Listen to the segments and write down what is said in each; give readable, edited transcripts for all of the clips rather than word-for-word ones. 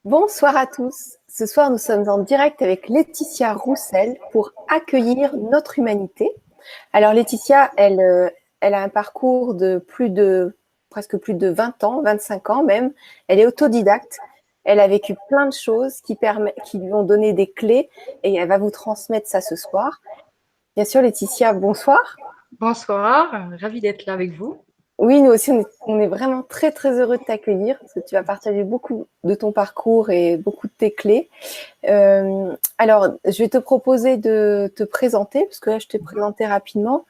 Bonsoir à tous. Ce soir, nous sommes en direct avec Laetitia Roussel pour accueillir notre humanité. Alors Laetitia, elle a un parcours de presque plus de 20 ans, 25 ans même. Elle est autodidacte. Elle a vécu plein de choses qui lui ont donné des clés et elle va vous transmettre ça ce soir. Bien sûr, Laetitia, bonsoir. Bonsoir, ravie d'être là avec vous. Oui, nous aussi, on est vraiment très, très heureux de t'accueillir parce que tu vas partager beaucoup de ton parcours et beaucoup de tes clés. Alors, je vais te proposer de te présenter, parce que là, je t'ai présenté rapidement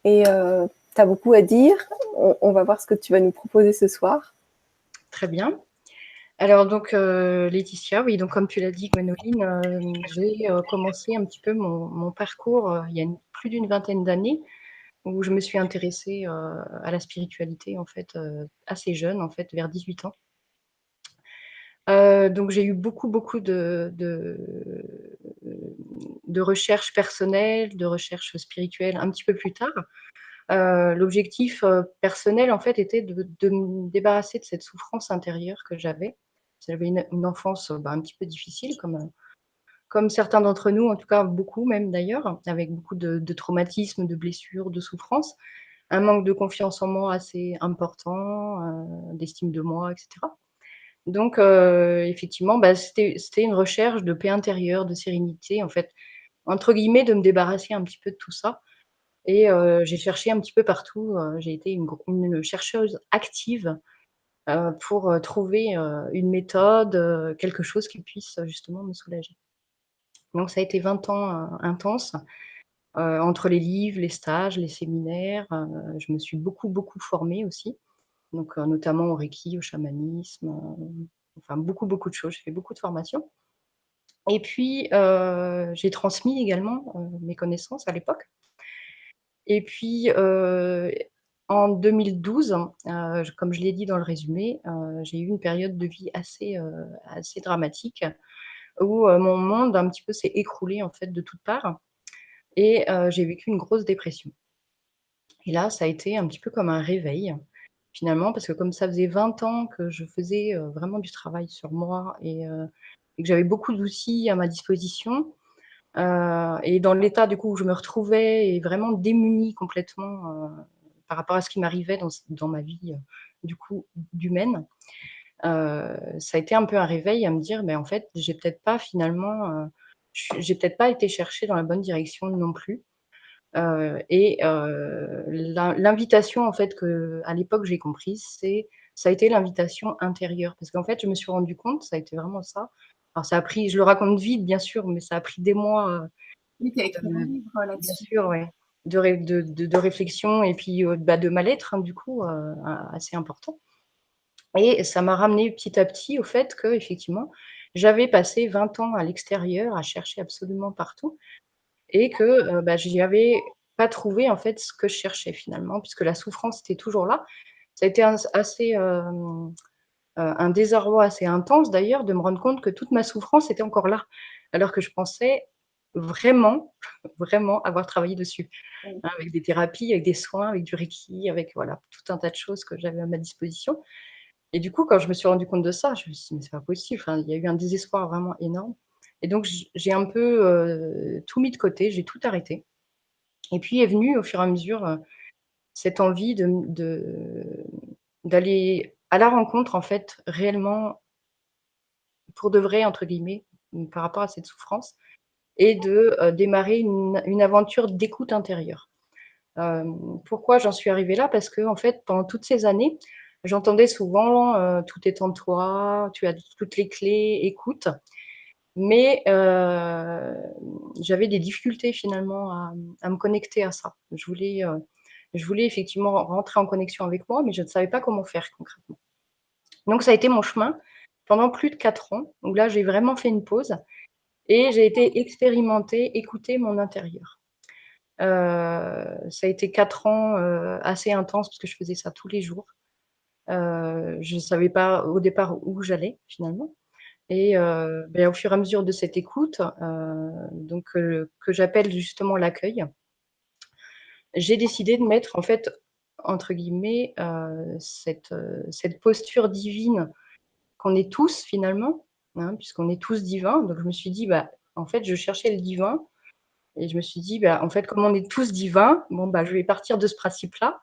et tu as beaucoup à dire. On va voir ce que tu vas nous proposer ce soir. Très bien. Alors donc Laetitia, oui, donc comme tu l'as dit, Gwénoline, j'ai commencé un petit peu mon parcours il y a plus d'une vingtaine d'années où je me suis intéressée à la spiritualité en fait assez jeune, en fait vers 18 ans. Donc j'ai eu beaucoup de recherches personnelles, de recherches spirituelles un petit peu plus tard. L'objectif, personnel, en fait, était de me débarrasser de cette souffrance intérieure que j'avais. J'avais une enfance, un petit peu difficile comme certains d'entre nous, en tout cas beaucoup même d'ailleurs, avec beaucoup de traumatismes, de blessures, de souffrances, un manque de confiance en moi assez important, d'estime de moi et cetera. Donc effectivement, c'était une recherche de paix intérieure, de sérénité, en fait, entre guillemets, de me débarrasser un petit peu de tout ça et j'ai cherché un petit peu partout, j'ai été une chercheuse active, pour, trouver, une méthode, quelque chose qui puisse, justement me soulager. Donc ça a été 20 ans, intenses, entre les livres, les stages, les séminaires, je me suis beaucoup formée aussi, donc notamment au reiki, au chamanisme, enfin beaucoup de choses. J'ai fait beaucoup de formations et puis, j'ai transmis également, mes connaissances à l'époque. Et puis, en 2012, comme je l'ai dit dans le résumé, j'ai eu une période de vie assez dramatique où, mon monde un petit peu s'est écroulé en fait de toutes parts et j'ai vécu une grosse dépression. Et là, ça a été un petit peu comme un réveil finalement, parce que comme ça faisait 20 ans que je faisais, vraiment du travail sur moi et que j'avais beaucoup d'outils à ma disposition, et dans l'état du coup où je me retrouvais et vraiment démunie complètement, par rapport à ce qui m'arrivait dans ma vie, du coup d'humaine, ça a été un peu un réveil à me dire: «Mais en fait, j'ai peut-être pas finalement, j'ai peut-être pas été chercher dans la bonne direction non plus». L'invitation en fait qu'à l'époque j'ai comprise, ça a été l'invitation intérieure. Parce qu'en fait, je me suis rendu compte, ça a été vraiment ça. Alors ça a pris je le raconte vite bien sûr, mais ça a pris des mois, Oui, tu as écrit un de livre bien là-dessus. sûr, ouais, de réflexion et puis, de mal-être, hein, du coup, assez important et ça m'a ramené petit à petit au fait qu'effectivement, j'avais passé 20 ans à l'extérieur à chercher absolument partout et que, j'y avais pas trouvé, en fait, ce que je cherchais finalement, puisque la souffrance était toujours là. Ça a été un désarroi assez intense d'ailleurs de me rendre compte que toute ma souffrance était encore là, alors que je pensais vraiment, vraiment avoir travaillé dessus, Oui. hein, avec des thérapies, avec des soins, avec du reiki, avec voilà, tout un tas de choses que j'avais à ma disposition et du coup, quand je me suis rendu compte de ça, je me suis dit: «Mais c'est pas possible», enfin, il y a eu un désespoir vraiment énorme et donc j'ai un peu, tout mis de côté, j'ai tout arrêté et puis est venue au fur et à mesure, cette envie d'aller à la rencontre en fait réellement «pour de vrai» entre guillemets, par rapport à cette souffrance et de, démarrer une aventure d'écoute intérieure. Pourquoi j'en suis arrivée là? Parce qu'en fait, pendant toutes ces années, j'entendais souvent, «Tout est en toi, tu as toutes les clés, écoute». Mais, j'avais des difficultés finalement à me connecter à ça. Je voulais effectivement rentrer en connexion avec moi, mais je ne savais pas comment faire concrètement. Donc ça a été mon chemin pendant plus de 4 ans, où là j'ai vraiment fait une pause et j'ai été expérimenter, écouter mon intérieur. Ça a été 4 ans, assez intenses parce que je faisais ça tous les jours. Je ne savais pas au départ où j'allais finalement et au fur et à mesure de cette écoute, que j'appelle justement l'accueil, j'ai décidé de mettre en fait, entre guillemets, cette posture divine qu'on est tous finalement. hein, puisqu'on est tous divins. Donc je me suis dit: «Bah, en fait, je cherchais le divin et je me suis dit: "Bah, en fait, comme on est tous divins, bon, bah, je vais partir de ce principe-là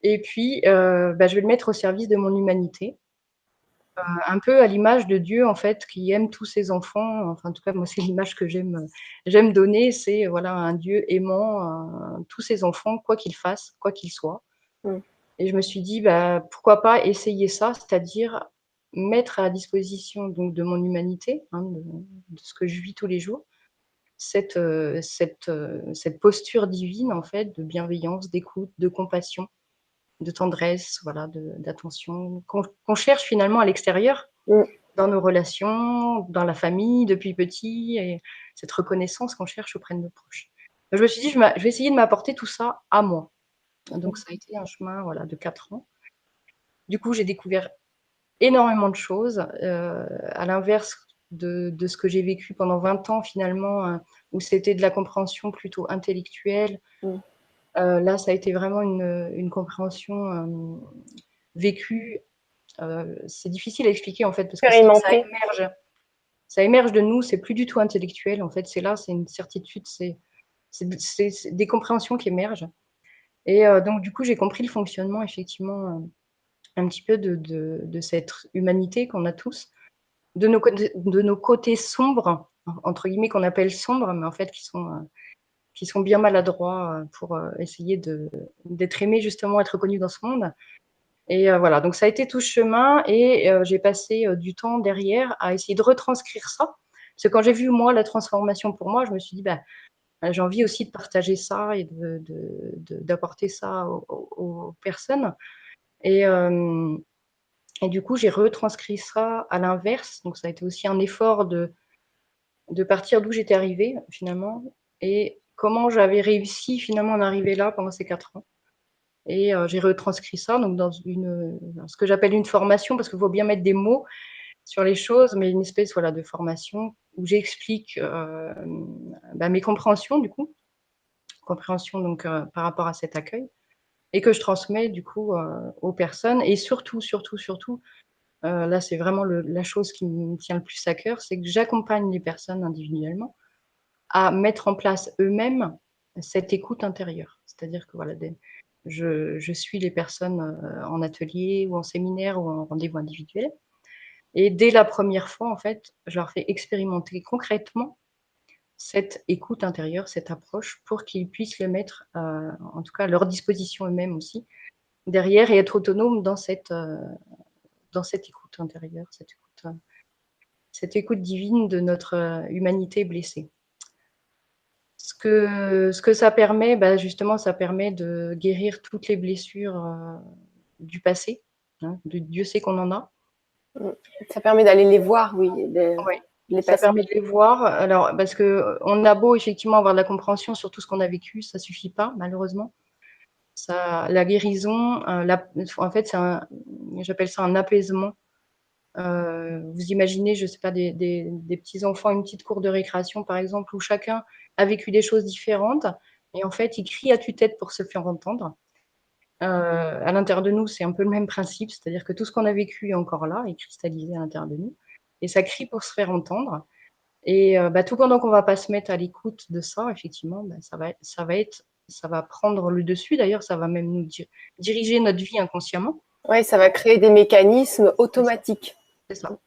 et puis, bah, je vais le mettre au service de mon humanité". Un peu à l'image de Dieu, en fait, qui aime tous ses enfants. Enfin, en tout cas, moi, c'est l'image que j'aime donner. C'est, voilà, un Dieu aimant, tous ses enfants, quoi qu'ils fassent, quoi qu'ils soient. Mmh. Et je me suis dit: «Bah, pourquoi pas essayer ça?» c'est-à-dire mettre à disposition donc de mon humanité, hein, de ce que je vis tous les jours, cette posture divine, en fait, de bienveillance, d'écoute, de compassion, de tendresse, voilà, d'attention, qu'on cherche finalement à l'extérieur, Mmh. dans nos relations, dans la famille depuis petit et cette reconnaissance qu'on cherche auprès de nos proches. Je me suis dit: Je vais essayer de m'apporter tout ça à moi». Donc ça a été un chemin, voilà, de 4 ans. Du coup, j'ai découvert énormément de choses, à l'inverse de ce que j'ai vécu pendant 20 ans finalement, où c'était de la compréhension plutôt intellectuelle. Mmh. Là, ça a été vraiment une compréhension, vécue. C'est difficile à expliquer en fait parce que Expérimenté. ça émerge de nous, c'est plus du tout intellectuel en fait, c'est là, c'est une certitude, c'est des compréhensions qui émergent et donc du coup, j'ai compris le fonctionnement effectivement, un petit peu de cette humanité qu'on a tous, de nos côtés «sombres», entre guillemets, qu'on appelle «sombres», mais en fait qui sont bien maladroits, pour, essayer d'être aimés justement, être reconnus dans ce monde et voilà, donc ça a été tout ce chemin et j'ai passé, du temps derrière à essayer de retranscrire ça. Parce que quand j'ai vu moi la transformation pour moi, je me suis dit: «Bah, j'ai envie aussi de partager ça et d'apporter ça aux personnes» et hem et du coup, j'ai retranscrit ça à l'inverse, donc ça a été aussi un effort de partir d'où j'étais arrivée finalement et comment j'avais réussi finalement à en arriver là pendant ces 4 ans et j'ai retranscrit ça donc dans ce que j'appelle une formation parce qu'il faut bien mettre des mots sur les choses, mais une espèce, voilà, de formation où j'explique, bah, mes compréhensions du coup, compréhension donc par rapport à cet accueil et que je transmets du coup, aux personnes et surtout, surtout, surtout, là, c'est vraiment la chose qui me tient le plus à cœur, c'est que j'accompagne les personnes individuellement à mettre en place eux-mêmes cette écoute intérieure. C'est-à-dire que voilà, je suis les personnes, en atelier ou en séminaire ou en rendez-vous individuel et dès la première fois, en fait, je leur fais expérimenter concrètement cette écoute intérieure, cette approche pour qu'ils puissent le mettre, en tout cas à leur disposition eux-mêmes aussi, derrière et être autonomes dans cette écoute intérieure, cette écoute divine de notre, humanité blessée. Ce que ça permet, bah, justement, ça permet de guérir toutes les blessures, du passé, hein. Dieu sait qu'on en a. Mmh. Ça permet d'aller les voir, oui, de Ouais, les ça passer. permet de les voir. Alors parce que, on a beau effectivement avoir de la compréhension sur tout ce qu'on a vécu, ça suffit pas malheureusement. La guérison, en fait, j'appelle ça un apaisement. Vous imaginez, je sais pas, des petits enfants, une petite cour de récréation, par exemple, où chacun a vécu des choses différentes et en fait, ils crient à tue-tête pour se faire entendre. À l'intérieur de nous, c'est un peu le même principe, c'est-à-dire que tout ce qu'on a vécu est encore là, est cristallisé à l'intérieur de nous et ça crie pour se faire entendre et bah, tout pendant qu'on va pas se mettre à l'écoute de ça, effectivement, bah, ça va prendre le dessus d'ailleurs, ça va même nous diriger notre vie inconsciemment. Ouais, ça va créer des mécanismes C'est ça, automatiques. c'est ça.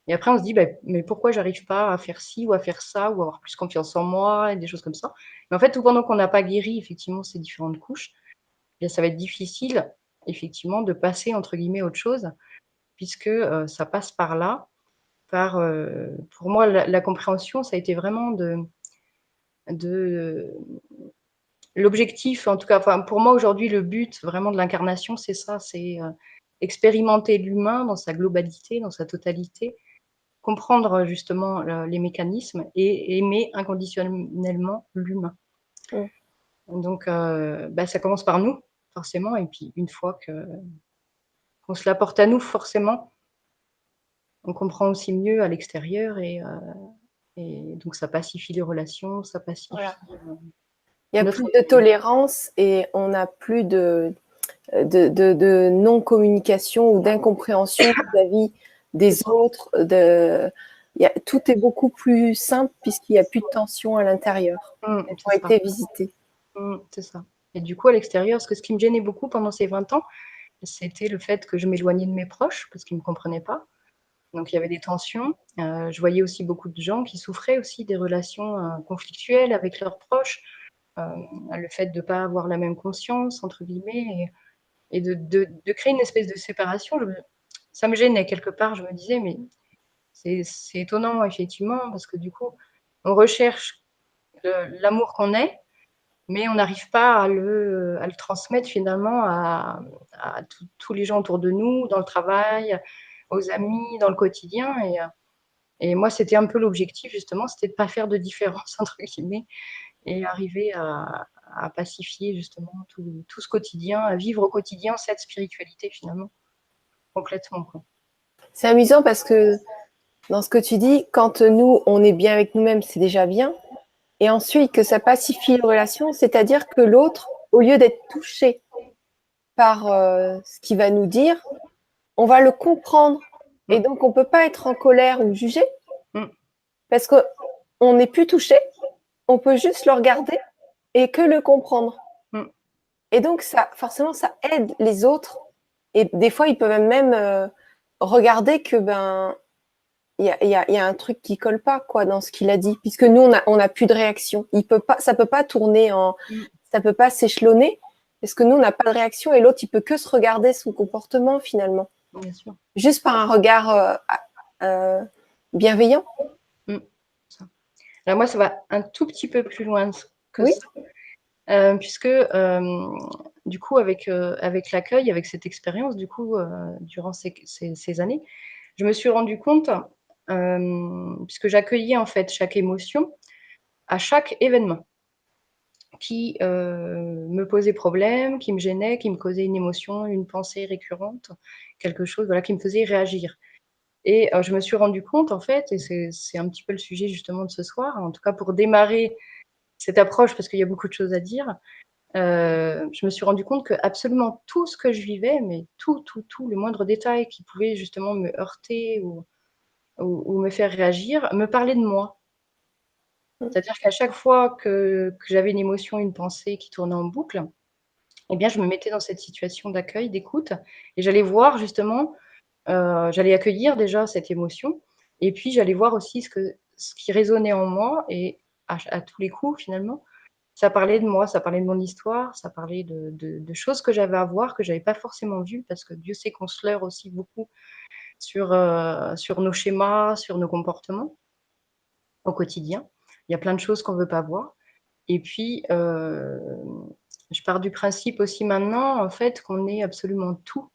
Et après, on se dit: «Bah, mais pourquoi j'arrive pas à faire ci ou à faire ça ou avoir plus confiance en moi?» et des choses comme ça. Mais en fait, tout pendant qu'on n'a pas guéri effectivement ces différentes couches, eh bien ça va être difficile effectivement de passer entre guillemets «à autre chose» puisque, ça passe par là, pour moi la compréhension ça a été vraiment de l'objectif en tout cas, enfin pour moi aujourd'hui le but vraiment de l'incarnation c'est ça, c'est, expérimenter l'humain dans sa globalité, dans sa totalité. Comprendre, justement, les mécanismes et aimer inconditionnellement l'humain. Mmh. Donc bah, ça commence par nous, forcément et puis une fois qu'on se l'apporte à nous, forcément, on comprend aussi mieux à l'extérieur et donc ça pacifie les relations, ça Voilà. pacifie, Il y a notre plus de vie. tolérance et on n'a plus de non-communication ou d'incompréhension vis-à-vis des autres. Tout est beaucoup plus simple puisqu'il n'y a plus de tension à l'intérieur. Elles ont été visitées. C'est ça. Et du coup, à l'extérieur, ce qui me gênait beaucoup pendant ces 20 ans, c'était le fait que je m'éloignais de mes proches parce qu'ils ne me comprenaient pas. Donc, il y avait des tensions. Je voyais aussi beaucoup de gens qui souffraient aussi des relations conflictuelles avec leurs proches. Le fait de ne pas avoir la même conscience, entre guillemets, et de créer une espèce de séparation. Ça me gênait quelque part. Je me disais, mais c'est étonnant, effectivement, parce que du coup, on recherche l'amour qu'on est, mais on n'arrive pas à le transmettre finalement à tous les gens autour de nous, dans le travail, aux amis, dans le quotidien. Et moi, c'était un peu l'objectif, justement, c'était de ne pas faire de différence, entre guillemets, et arriver à pacifier justement tout ce quotidien, à vivre au quotidien cette spiritualité finalement, complètement, quoi. C'est amusant parce que dans ce que tu dis, quand nous, on est bien avec nous-mêmes, c'est déjà bien. Et ensuite, que ça pacifie les relations, c'est-à-dire que l'autre, au lieu d'être touché par ce qu'il va nous dire, on va le comprendre. Et donc, on ne peut pas être en colère ou juger parce qu'on n'est plus touché. On peut juste le regarder et que le comprendre. Et donc, forcément, ça aide les autres. Et des fois, ils peuvent même regarder que il y a un truc qui colle pas quoi dans ce qu'il a dit, puisque nous on a plus de réaction. Ça peut pas tourner ça peut pas s'échelonner, parce que nous on n'a pas de réaction et l'autre il peut que se regarder son comportement finalement, Bien sûr. juste par un regard bienveillant. Alors moi, ça va un tout petit peu plus loin que Oui. ça, puisque du coup avec l'accueil, avec cette expérience, du coup durant ces années, je me suis rendu compte, puisque j'accueillais en fait chaque émotion à chaque événement qui me posait problème, qui me gênait, qui me causait une émotion, une pensée récurrente, quelque chose voilà, qui me faisait réagir. Et je me suis rendu compte en fait, et c'est un petit peu le sujet justement de ce soir, en tout cas pour démarrer cette approche, parce qu'il y a beaucoup de choses à dire, je me suis rendu compte que absolument tout ce que je vivais, mais tout, le moindre détail qui pouvait justement me heurter ou me faire réagir, me parlait de moi. C'est-à-dire qu'à chaque fois que j'avais une émotion, une pensée qui tournait en boucle, eh bien, je me mettais dans cette situation d'accueil, d'écoute, et j'allais voir justement, j'allais accueillir déjà cette émotion, et puis j'allais voir aussi ce qui résonnait en moi, et à tous les coups, finalement, ça parlait de moi, ça parlait de mon histoire, ça parlait de choses que j'avais à voir, que j'avais pas forcément vues, parce que Dieu sait qu'on se leurre aussi beaucoup sur nos schémas, sur nos comportements au quotidien. Il y a plein de choses qu'on veut pas voir. Et puis, je pars du principe aussi maintenant, en fait, qu'on est absolument tout,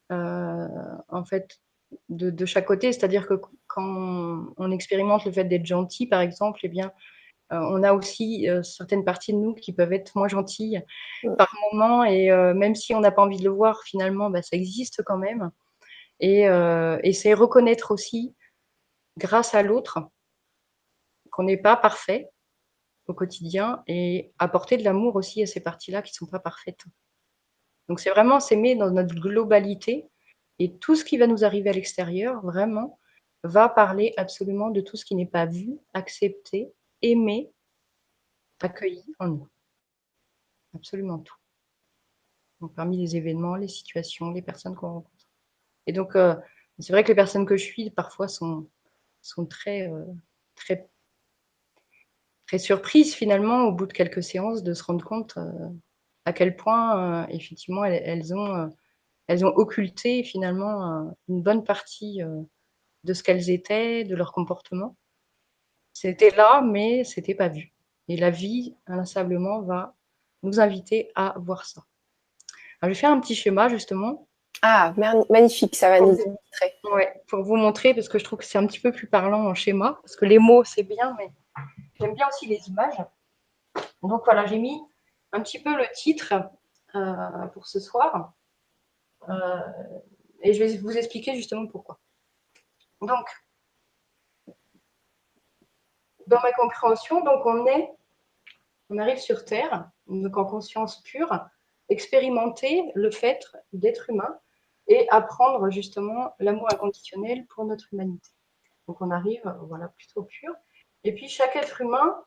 en fait, de chaque côté. C'est-à-dire que quand on expérimente le fait d'être gentil, par exemple, eh bien, on a aussi certaines parties de nous qui peuvent être moins gentilles par moment, et même si on n'a pas envie de le voir, finalement, bah, ça existe quand même. Et c'est reconnaître aussi, grâce à l'autre, qu'on n'est pas parfait au quotidien, et apporter de l'amour aussi à ces parties-là qui ne sont pas parfaites. Donc c'est vraiment s'aimer dans notre globalité, et tout ce qui va nous arriver à l'extérieur, vraiment, va parler absolument de tout ce qui n'est pas vu, accepté, aimé, accueilli en nous. Absolument tout. Donc parmi les événements, les situations, les personnes qu'on rencontre. Et donc c'est vrai que les personnes que je suis parfois sont très, très, très surprises finalement au bout de quelques séances de se rendre compte à quel point effectivement elles ont occulté finalement une bonne partie de ce qu'elles étaient, de leur comportement. C'était là, mais c'était pas vu. Et la vie, inlassablement, va nous inviter à voir ça. Alors, je vais faire un petit schéma justement. Ah, magnifique, ça va nous illustrer. Ouais, pour vous montrer, parce que je trouve que c'est un petit peu plus parlant en schéma, parce que les mots, c'est bien, mais j'aime bien aussi les images. Donc voilà, j'ai mis un petit peu le titre pour ce soir. Et je vais vous expliquer justement pourquoi. Donc, dans ma compréhension, donc on arrive sur Terre, donc en conscience pure, expérimenter le fait d'être humain et apprendre justement l'amour inconditionnel pour notre humanité. Donc on arrive, voilà, plutôt pur. Et puis chaque être humain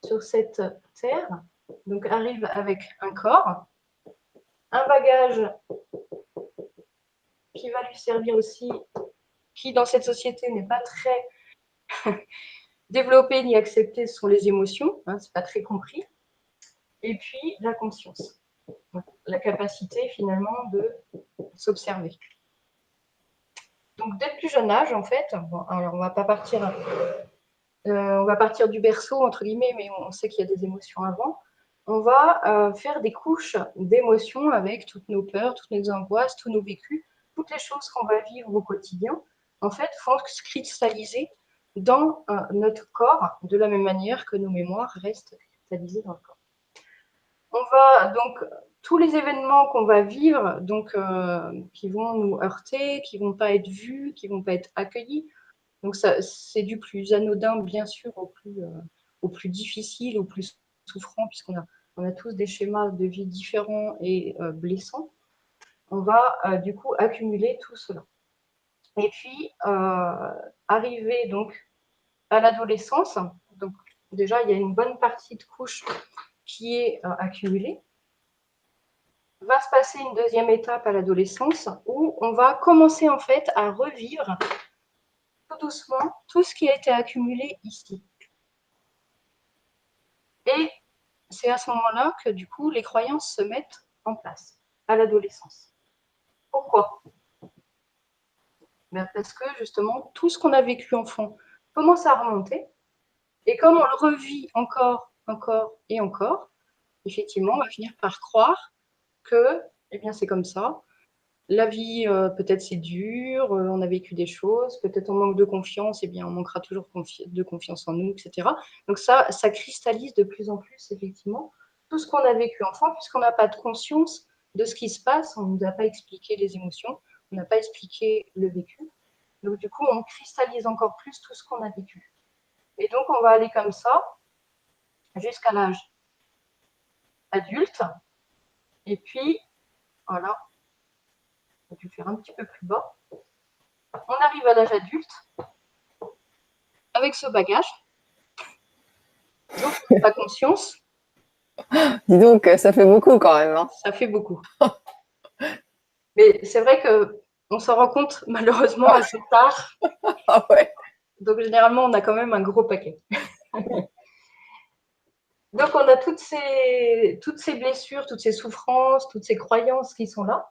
sur cette terre donc arrive avec un corps, un bagage qui va lui servir aussi, qui dans cette société n'est pas très développé ni accepté, ce sont les émotions, hein, c'est pas très compris. Et puis la conscience, la capacité finalement de s'observer. Donc dès le plus jeune âge, en fait, bon, alors on va partir du berceau entre guillemets, mais on sait qu'il y a des émotions avant. On va faire des couches d'émotions avec toutes nos peurs, toutes nos angoisses, tous nos vécus, toutes les choses qu'on va vivre au quotidien, en fait, vont se cristalliser dans notre corps, de la même manière que nos mémoires restent cristallisées dans le corps. On va donc tous les événements qu'on va vivre, donc qui vont nous heurter, qui vont pas être vus, qui vont pas être accueillis. Donc c'est du plus anodin, bien sûr, au plus difficile, au plus souffrant, puisqu'on a tous des schémas de vie différents et blessants. On va du coup accumuler tout cela. Et puis arriver donc à l'adolescence. Donc déjà, il y a une bonne partie de couche qui est accumulée. Va se passer une deuxième étape à l'adolescence où on va commencer en fait à revivre tout doucement tout ce qui a été accumulé ici. Et c'est à ce moment-là que du coup les croyances se mettent en place à l'adolescence. Pourquoi? Parce que justement tout ce qu'on a vécu enfant commence à remonter et comme on le revit encore et encore, effectivement on va finir par croire que eh bien, c'est comme ça. La vie, peut-être c'est dur, on a vécu des choses, peut-être on manque de confiance, eh bien on manquera toujours de confiance en nous, etc. Donc ça cristallise de plus en plus, effectivement, tout ce qu'on a vécu enfant, puisqu'on n'a pas de conscience de ce qui se passe, on ne nous a pas expliqué les émotions, on n'a pas expliqué le vécu. Donc du coup, on cristallise encore plus tout ce qu'on a vécu. Et donc on va aller comme ça jusqu'à l'âge adulte. Et puis, voilà, on va le faire un petit peu plus bas. On arrive à l'âge adulte avec ce bagage, donc la conscience. Dis donc, ça fait beaucoup quand même. Hein. Ça fait beaucoup. Mais c'est vrai qu'on s'en rend compte malheureusement assez tard. Ah ouais. Donc généralement, on a quand même un gros paquet. Donc on a toutes ces blessures, toutes ces souffrances, toutes ces croyances qui sont là.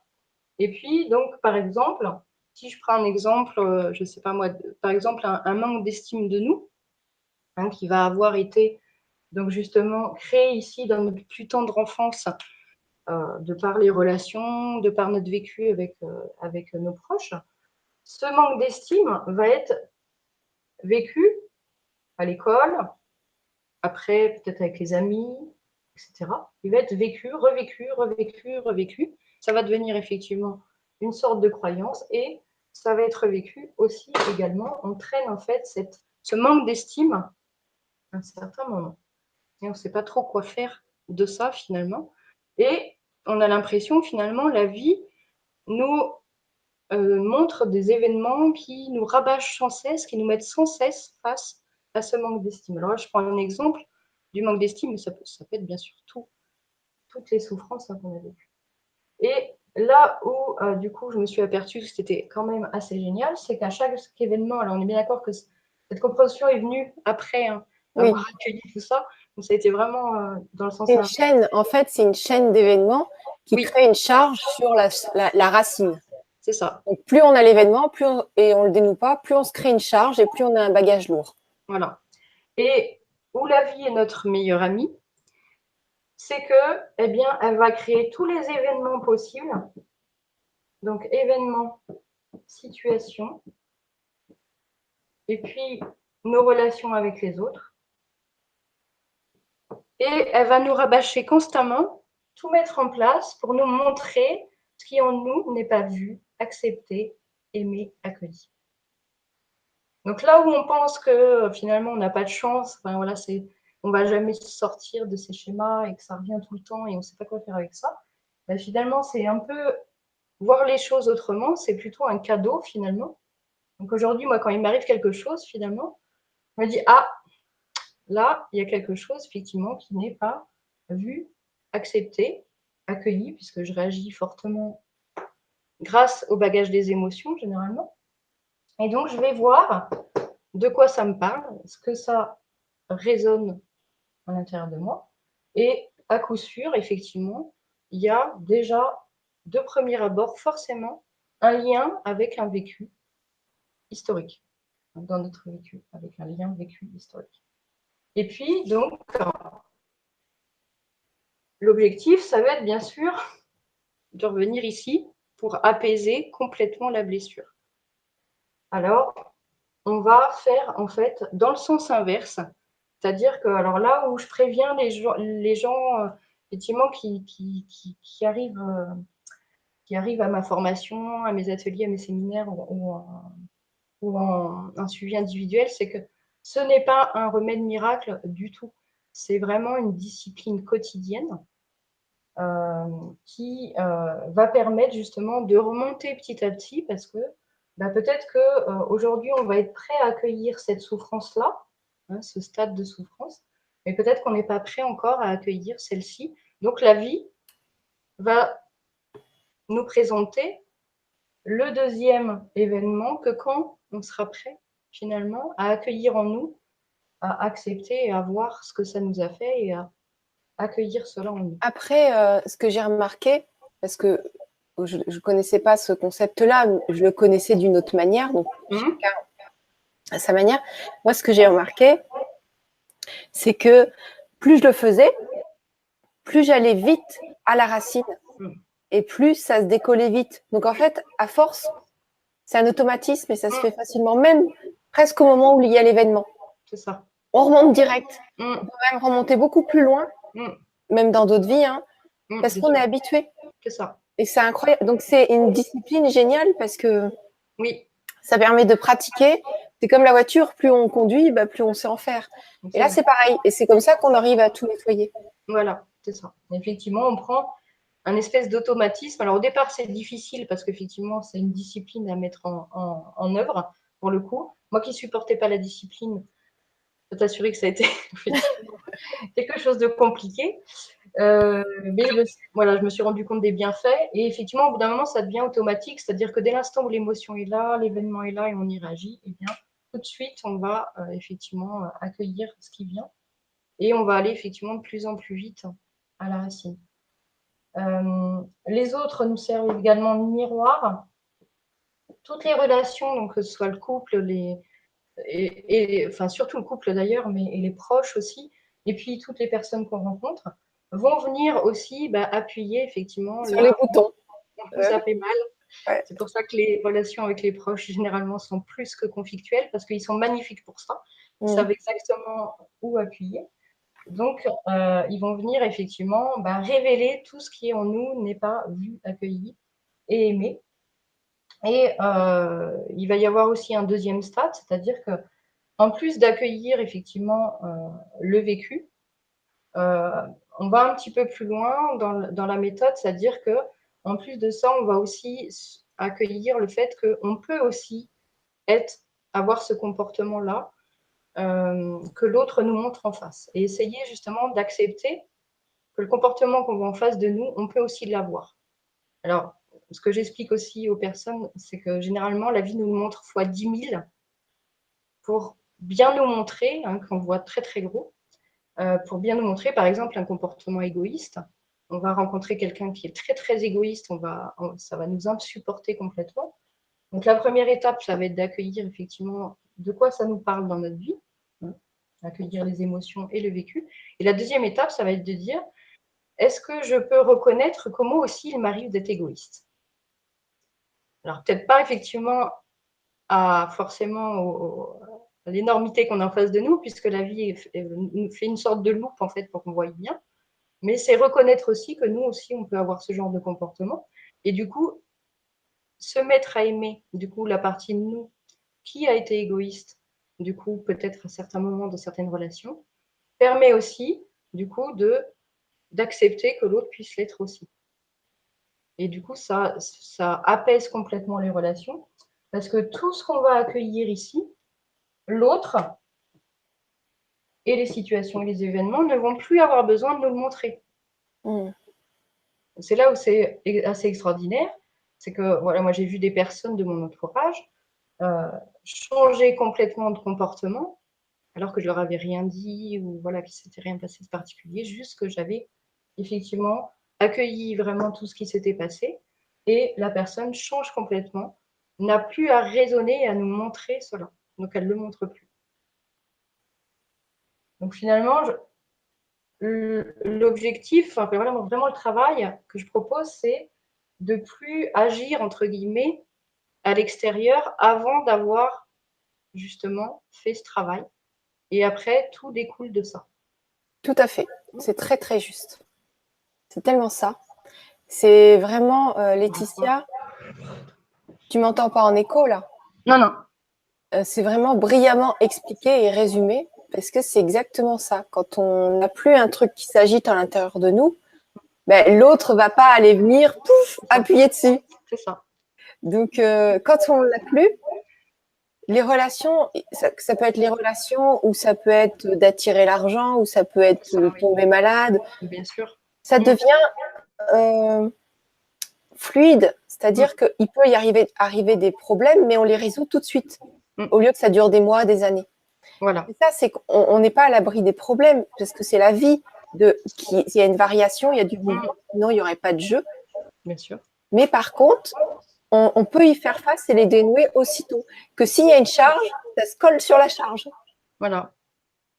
Et puis donc par exemple, si je prends un exemple, je ne sais pas moi, par exemple un manque d'estime de nous, hein, qui va avoir été donc justement créé ici dans notre plus tendre enfance, de par les relations, de par notre vécu avec nos proches. Ce manque d'estime va être vécu à l'école, après peut-être avec les amis, etc. Il va être vécu, revécu, revécu, revécu. Ça va devenir effectivement une sorte de croyance et ça va être vécu aussi également. On traîne en fait ce manque d'estime à un certain moment. Et on ne sait pas trop quoi faire de ça finalement. Et on a l'impression finalement la vie nous montre des événements qui nous rabâchent sans cesse, qui nous mettent sans cesse face à ce manque d'estime. Alors là, je prends un exemple du manque d'estime, mais ça peut être bien sûr toutes les souffrances qu'on a vécues. Et là où, du coup, je me suis aperçue que c'était quand même assez génial, c'est qu'à chaque événement, alors on est bien d'accord que cette compréhension est venue après avoir accueilli tout ça, donc ça a été vraiment dans le sens C'est une chaîne, en fait, c'est une chaîne d'événements qui crée une charge sur la racine. C'est ça. Donc, plus on a l'événement, et on ne le dénoue pas, plus on se crée une charge et plus on a un bagage lourd. Voilà. Et où la vie est notre meilleure amie, c'est que, eh bien, elle va créer tous les événements possibles. Donc, événements, situations, et puis nos relations avec les autres. Et elle va nous rabâcher constamment, tout mettre en place pour nous montrer ce qui en nous n'est pas vu, accepté, aimé, accueilli. Donc là où on pense que finalement on n'a pas de chance, enfin, voilà, on ne va jamais sortir de ces schémas et que ça revient tout le temps et on ne sait pas quoi faire avec ça, ben, finalement c'est un peu voir les choses autrement, c'est plutôt un cadeau finalement. Donc aujourd'hui, moi, quand il m'arrive quelque chose, finalement, je me dis, ah, là, il y a quelque chose, effectivement, qui n'est pas vu, accepté, accueilli, puisque je réagis fortement grâce au bagage des émotions, généralement. Et donc, je vais voir de quoi ça me parle, ce que ça résonne à l'intérieur de moi. Et à coup sûr, effectivement, il y a déjà, de premier abord, forcément, un lien avec un vécu historique, dans notre vécu, avec un lien vécu historique. Et puis, donc, l'objectif, ça va être bien sûr de revenir ici pour apaiser complètement la blessure. Alors, on va faire en fait dans le sens inverse, c'est-à-dire que alors là où je préviens les gens effectivement qui arrivent à ma formation, à mes ateliers, à mes séminaires ou un suivi individuel, c'est que ce n'est pas un remède miracle du tout. C'est vraiment une discipline quotidienne qui va permettre justement de remonter petit à petit parce que peut-être qu'aujourd'hui, on va être prêt à accueillir cette souffrance-là, hein, ce stade de souffrance, mais peut-être qu'on n'est pas prêt encore à accueillir celle-ci. Donc la vie va nous présenter le deuxième événement que quand on sera prêt finalement à accueillir en nous, à accepter et à voir ce que ça nous a fait et à accueillir cela en nous. Après, ce que j'ai remarqué, parce que je ne connaissais pas ce concept-là, je le connaissais d'une autre manière, donc chacun à sa manière. Moi, ce que j'ai remarqué, c'est que plus je le faisais, plus j'allais vite à la racine et plus ça se décollait vite. Donc en fait, à force, c'est un automatisme et ça se fait facilement, même presque au moment où il y a l'événement. C'est ça. On remonte direct. On peut même remonter beaucoup plus loin, même dans d'autres vies, hein, parce qu'on est habitué. C'est ça. Et c'est incroyable. Donc c'est une discipline géniale parce que oui. Ça permet de pratiquer. C'est comme la voiture, plus on conduit, plus on sait en faire. Et là, c'est pareil. Et c'est comme ça qu'on arrive à tout nettoyer. Voilà, c'est ça. Effectivement, on prend un espèce d'automatisme. Alors au départ, c'est difficile parce qu'effectivement, c'est une discipline à mettre en œuvre, pour le coup. Moi qui ne supportais pas la discipline, je peux t'assurer que ça a été quelque chose de compliqué. Mais je me suis rendu compte des bienfaits. Et effectivement, au bout d'un moment, ça devient automatique. C'est-à-dire que dès l'instant où l'émotion est là, l'événement est là et on y réagit, eh bien, tout de suite, on va effectivement accueillir ce qui vient. Et on va aller effectivement de plus en plus vite à la racine. Les autres nous servent également de miroir. Toutes les relations, donc que ce soit le couple, enfin surtout le couple d'ailleurs, mais et les proches aussi, et puis toutes les personnes qu'on rencontre, vont venir aussi appuyer effectivement sur les boutons. Ça fait mal. Ouais. C'est pour ça que les relations avec les proches généralement sont plus que conflictuelles parce qu'ils sont magnifiques pour ça. Ils savent exactement où appuyer. Donc, ils vont venir effectivement révéler tout ce qui en nous n'est pas vu, accueilli et aimé. Et il va y avoir aussi un deuxième stade, c'est-à-dire que en plus d'accueillir effectivement le vécu, on va un petit peu plus loin dans la méthode, c'est-à-dire que en plus de ça, on va aussi accueillir le fait qu'on peut aussi avoir ce comportement-là que l'autre nous montre en face et essayer justement d'accepter que le comportement qu'on voit en face de nous, on peut aussi l'avoir. Alors, ce que j'explique aussi aux personnes, c'est que généralement, la vie nous le montre fois 10 000 pour bien nous montrer, qu'on voit très très gros, pour bien nous montrer, par exemple, un comportement égoïste. On va rencontrer quelqu'un qui est très très égoïste, ça va nous insupporter complètement. Donc la première étape, ça va être d'accueillir effectivement de quoi ça nous parle dans notre vie, accueillir les émotions et le vécu. Et la deuxième étape, ça va être de dire, est-ce que je peux reconnaître comment aussi il m'arrive d'être égoïste? Alors peut-être pas effectivement forcément à l'énormité qu'on a en face de nous, puisque la vie nous fait une sorte de loupe en fait pour qu'on voie bien. Mais c'est reconnaître aussi que nous aussi, on peut avoir ce genre de comportement. Et du coup, se mettre à aimer, du coup, la partie de nous qui a été égoïste, du coup, peut-être à certains moments de certaines relations, permet aussi, du coup, d'accepter que l'autre puisse l'être aussi. Et du coup, ça apaise complètement les relations parce que tout ce qu'on va accueillir ici, l'autre et les situations et les événements ne vont plus avoir besoin de nous le montrer. Mmh. C'est là où c'est assez extraordinaire, c'est que voilà, moi j'ai vu des personnes de mon entourage changer complètement de comportement alors que je leur avais rien dit ou voilà, qu'il s'était rien passé de particulier, juste que j'avais effectivement accueilli vraiment tout ce qui s'était passé et la personne change complètement, n'a plus à raisonner et à nous montrer cela. Donc elle ne le montre plus. Donc finalement, l'objectif, enfin, voilà, vraiment le travail que je propose, c'est de plus agir entre guillemets à l'extérieur avant d'avoir justement fait ce travail. Et après, tout découle de ça. Tout à fait. C'est très, très juste. C'est tellement ça. C'est vraiment, Laetitia, tu m'entends pas en écho là? Non, non. C'est vraiment brillamment expliqué et résumé parce que c'est exactement ça. Quand on n'a plus un truc qui s'agite à l'intérieur de nous, ben, l'autre va pas aller venir, pouf, appuyer dessus. C'est ça. Donc, quand on l'a plus, les relations, ça peut être les relations ou ça peut être d'attirer l'argent ou ça peut être Ça, oui. tomber malade. Bien sûr. Ça devient fluide, c'est-à-dire qu'il peut y arriver des problèmes, mais on les résout tout de suite, au lieu que ça dure des mois, des années. Voilà. Et ça, c'est qu'on n'est pas à l'abri des problèmes, parce que c'est la vie. Il y a une variation, il y a du mouvement, sinon il n'y aurait pas de jeu. Bien sûr. Mais par contre, on peut y faire face et les dénouer aussitôt. Que s'il y a une charge, ça se colle sur la charge. Voilà.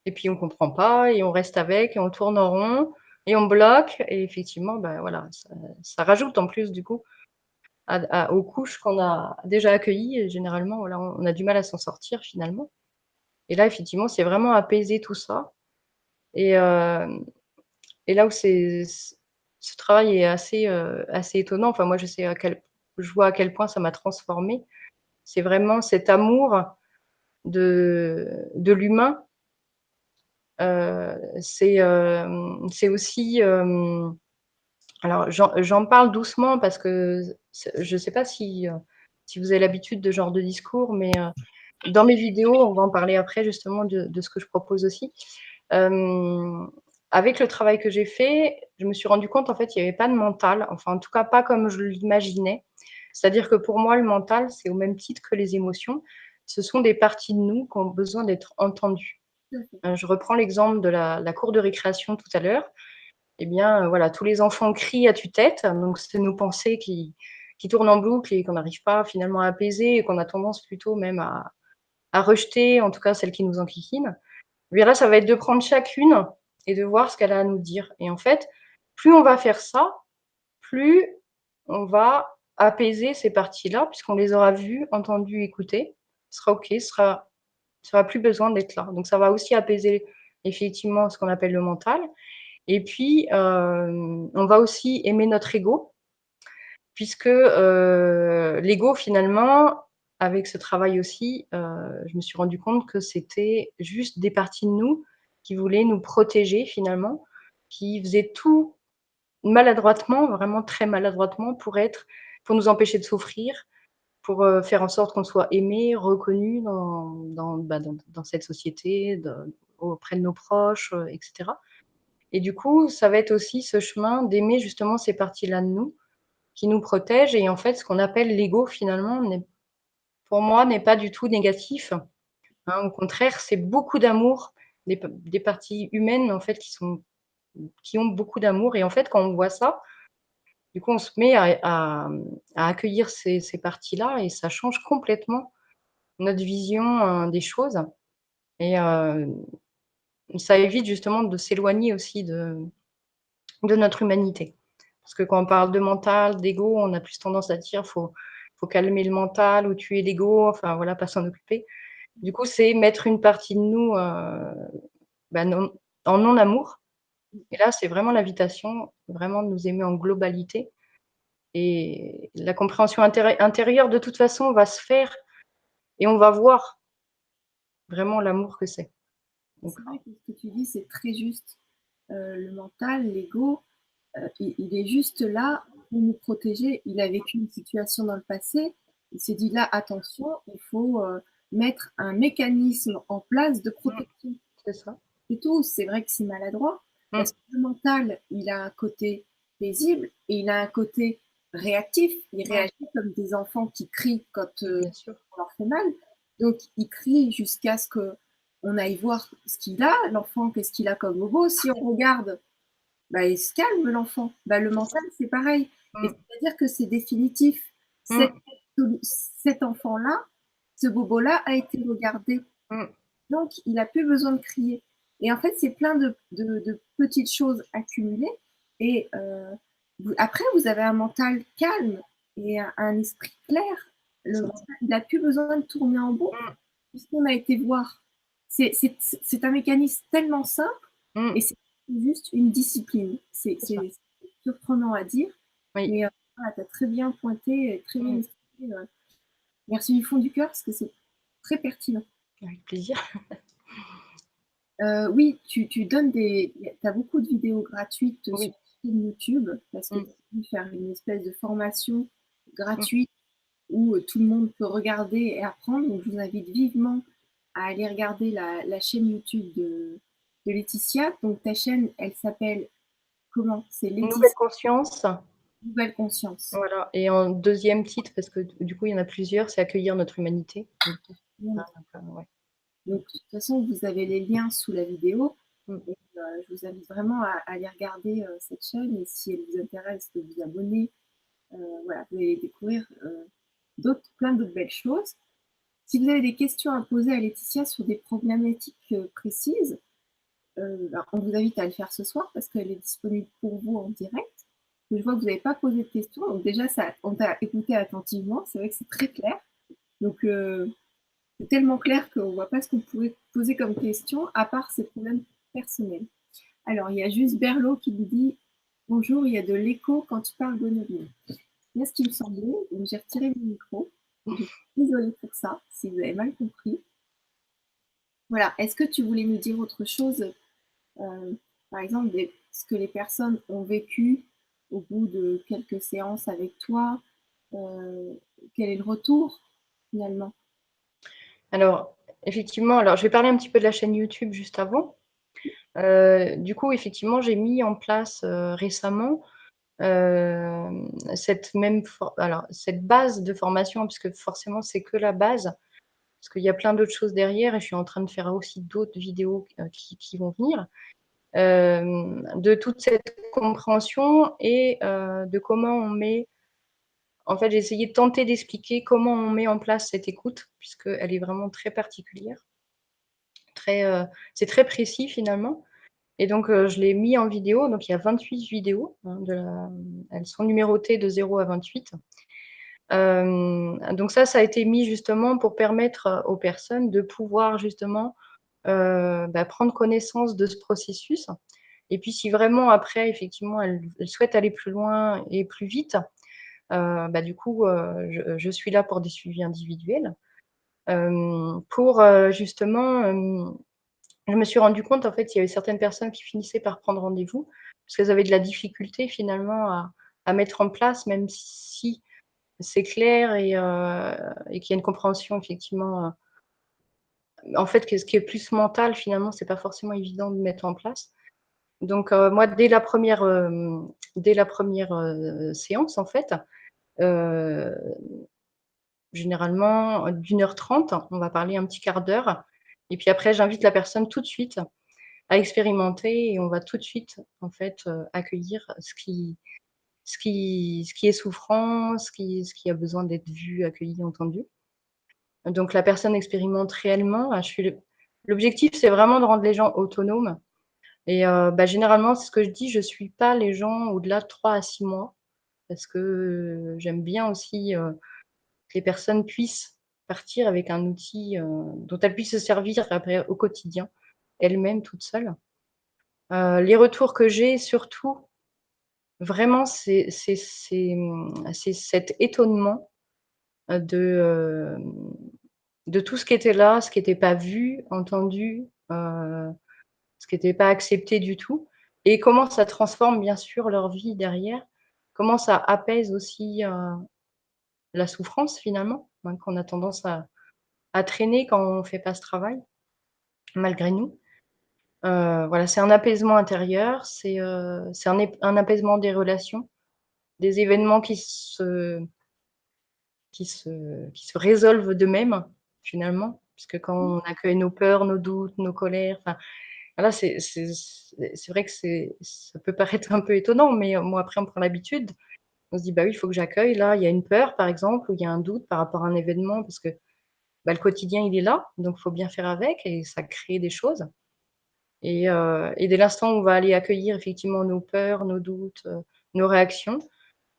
Et puis on comprend pas et on reste avec et on tourne en rond et on bloque et effectivement, ben voilà, ça rajoute en plus du coup aux couches qu'on a déjà accueillies et généralement, voilà, on a du mal à s'en sortir finalement. Et là, effectivement, c'est vraiment apaiser tout ça et et là où ce travail est assez étonnant, enfin moi je vois à quel point ça m'a transformée, c'est vraiment cet amour de l'humain. C'est aussi, alors j'en parle doucement parce que je ne sais pas si vous avez l'habitude de ce genre de discours, mais dans mes vidéos, on va en parler après justement de ce que je propose aussi. Hem, Avec le travail que j'ai fait, je me suis rendu compte en fait, il y avait pas de mental, enfin en tout cas pas comme je l'imaginais. C'est-à-dire que pour moi, le mental, c'est au même titre que les émotions. Ce sont des parties de nous qui ont besoin d'être entendues. Je reprends l'exemple de la cour de récréation tout à l'heure. Eh bien, voilà, tous les enfants crient à tue-tête, donc c'est nos pensées qui tournent en boucle et qu'on n'arrive pas finalement à apaiser et qu'on a tendance plutôt même à rejeter, en tout cas celles qui nous enquiquinent. Eh bien là, ça va être de prendre chacune et de voir ce qu'elle a à nous dire et en fait, plus on va faire ça, plus on va apaiser ces parties-là puisqu'on les aura vues, entendues, écoutées. Ce sera OK, ça aura plus besoin d'être là. Donc ça va aussi apaiser effectivement ce qu'on appelle le mental et puis, on va aussi aimer notre ego puisque, l'ego finalement, avec ce travail aussi, je me suis rendu compte que c'était juste des parties de nous qui voulaient nous protéger finalement, qui faisaient tout maladroitement, vraiment très maladroitement pour nous empêcher de souffrir, pour, faire en sorte qu'on soit aimé, reconnu dans cette société, auprès de nos proches, et cetera. Et du coup, ça va être aussi ce chemin d'aimer justement ces parties-là de nous, qui nous protègent et en fait, ce qu'on appelle l'ego finalement pour moi, n'est pas du tout négatif, hein. Au contraire, c'est beaucoup d'amour, des parties humaines en fait qui ont beaucoup d'amour et en fait, quand on voit ça, du coup, on se met à accueillir ces parties-là et ça change complètement notre vision, des choses et ça évite justement de s'éloigner aussi de notre humanité. Parce que quand on parle de mental, d'ego, on a plus tendance à dire: «Faut calmer le mental ou tuer l'ego», enfin voilà, pas s'en occuper. Du coup, c'est mettre une partie de nous, non en non-amour et là, c'est vraiment l'invitation, vraiment de nous aimer en globalité et la compréhension intérieure de toute façon va se faire et on va voir vraiment l'amour que c'est. Donc C'est vrai que ce que tu dis, c'est très juste. Le mental, l'ego, il est juste là pour nous protéger. Il a vécu une situation dans le passé. Il s'est dit là, attention, il faut mettre un mécanisme en place de protection. C'est ça. C'est tout. C'est vrai que c'est maladroit Mm. parce que le mental, il a un côté paisible et il a un côté réactif. Il réagit comme des enfants qui crient quand Bien sûr. on leur fait mal. Donc, il crie jusqu'à ce qu'on aille voir ce qu'il a, l'enfant, qu'est-ce qu'il a comme bobo. Si on regarde, bah, il se calme, l'enfant. Bah, le mental, c'est pareil. Et Mm. c'est-à-dire que c'est définitif. Mm. Cet enfant-là, ce bobo-là a été regardé. Mm. Donc, il n'a plus besoin de crier. Et en fait, c'est plein de petites choses accumulées. Et après, vous avez un mental calme et un esprit clair. Le mental, il n'a plus besoin de tourner en boucle, Mm. puisqu'on a été voir. C'est un mécanisme tellement simple Mm. et c'est juste une discipline. C'est surprenant à dire, Oui. mais voilà, tu as très bien pointé, très bien Mm. expliqué. Merci du fond du cœur, parce que c'est très pertinent. Avec plaisir. Oui, tu donnes des. Tu as beaucoup de vidéos gratuites sur Oui. YouTube, parce que Mm. tu veux faire une espèce de formation Mm. gratuite où tout le monde peut regarder et apprendre. Donc, je vous invite vivement à aller regarder la chaîne YouTube de Laetitia. Donc, ta chaîne, elle s'appelle comment? C'est Nouvelle Laetitia conscience. Nouvelle Conscience. Voilà. Et en deuxième titre, parce que du coup, il y en a plusieurs, c'est accueillir notre humanité. Donc, Ouais. de toute façon, vous avez les liens sous la vidéo. Mm. Et, je vous invite vraiment à aller regarder cette chaîne. Et si elle vous intéresse, de vous abonner. Voilà, vous allez découvrir plein d'autres belles choses. Si vous avez des questions à poser à Laetitia sur des problématiques précises, on vous invite à le faire ce soir parce qu'elle est disponible pour vous en direct. Mais je vois que vous n'avez pas posé de questions, donc déjà, on t'a écouté attentivement. C'est vrai que c'est très clair. Donc, c'est tellement clair qu'on ne voit pas ce qu'on pourrait poser comme question, à part ses problèmes personnels. Alors, il y a juste Berlot qui nous dit bonjour, il y a de l'écho quand tu parles Gonobine. C'est ce qui me semblait, donc j'ai retiré mon micro. Je suis désolée pour ça, si vous avez mal compris. Voilà, est-ce que tu voulais nous dire autre chose, par exemple, ce que les personnes ont vécu au bout de quelques séances avec toi? Quel est le retour finalement? Alors, effectivement, alors je vais parler un petit peu de la chaîne YouTube juste avant. Du coup, effectivement, j'ai mis en place récemment cette base de formation, puisque forcément, c'est que la base, parce qu'il y a plein d'autres choses derrière et je suis en train de faire aussi d'autres vidéos qui vont venir, de toute cette compréhension et de comment on met. En fait, j'ai essayé de tenter d'expliquer comment on met en place cette écoute, puisqu'elle est vraiment très particulière, c'est très précis finalement. Et donc, je l'ai mis en vidéo. Donc, il y a 28 vidéos. Elles sont numérotées de 0 à 28. Donc ça a été mis justement pour permettre aux personnes de pouvoir justement prendre connaissance de ce processus. Et puis, si vraiment après, effectivement, elles souhaitent aller plus loin et plus vite, du coup, je suis là pour des suivis individuels. Pour justement, je me suis rendu compte, en fait, il y avait certaines personnes qui finissaient par prendre rendez-vous parce qu'elles avaient de la difficulté finalement à mettre en place, même si c'est clair et qu'il y a une compréhension effectivement, en fait, que ce qui est plus mental finalement, c'est pas forcément évident de mettre en place. Donc moi, dès la première séance, en fait, heu, généralement d'1 h 30, on va parler un petit quart d'heure et puis après j'invite la personne tout de suite à expérimenter et on va tout de suite, en fait, accueillir ce qui est souffrant, ce qui a besoin d'être vu, accueilli, entendu. Donc la personne expérimente réellement. L'objectif, c'est vraiment de rendre les gens autonomes et généralement, c'est ce que je dis, je suis pas les gens au-delà de 3 à 6 mois parce que, j'aime bien aussi, que les personnes puissent partir avec un outil, dont elles puissent se servir après au quotidien, elles-mêmes, toutes seules. Les retours que j'ai surtout, vraiment, c'est cet étonnement, de tout ce qui était là, ce qui était pas vu, entendu, ce qui était pas accepté du tout et comment ça transforme bien sûr leur vie derrière. comment ça apaise aussi, la souffrance finalement, hein, qu'on a tendance à traîner quand on fait pas ce travail, malgré nous. Voilà, c'est un apaisement intérieur, c'est un apaisement des relations, des événements qui se résolvent d'eux-mêmes, finalement. Puisque quand on accueille nos peurs, nos doutes, nos colères, enfin, voilà, c'est vrai que ça peut paraître un peu étonnant, mais bon, après on prend l'habitude. On se dit: «Bah oui, il faut que j'accueille, là, il y a une peur, par exemple, ou il y a un doute par rapport à un événement», parce que, bah, le quotidien, il est là, donc il faut bien faire avec et ça crée des choses et dès l'instant où on va aller accueillir effectivement nos peurs, nos doutes, nos réactions,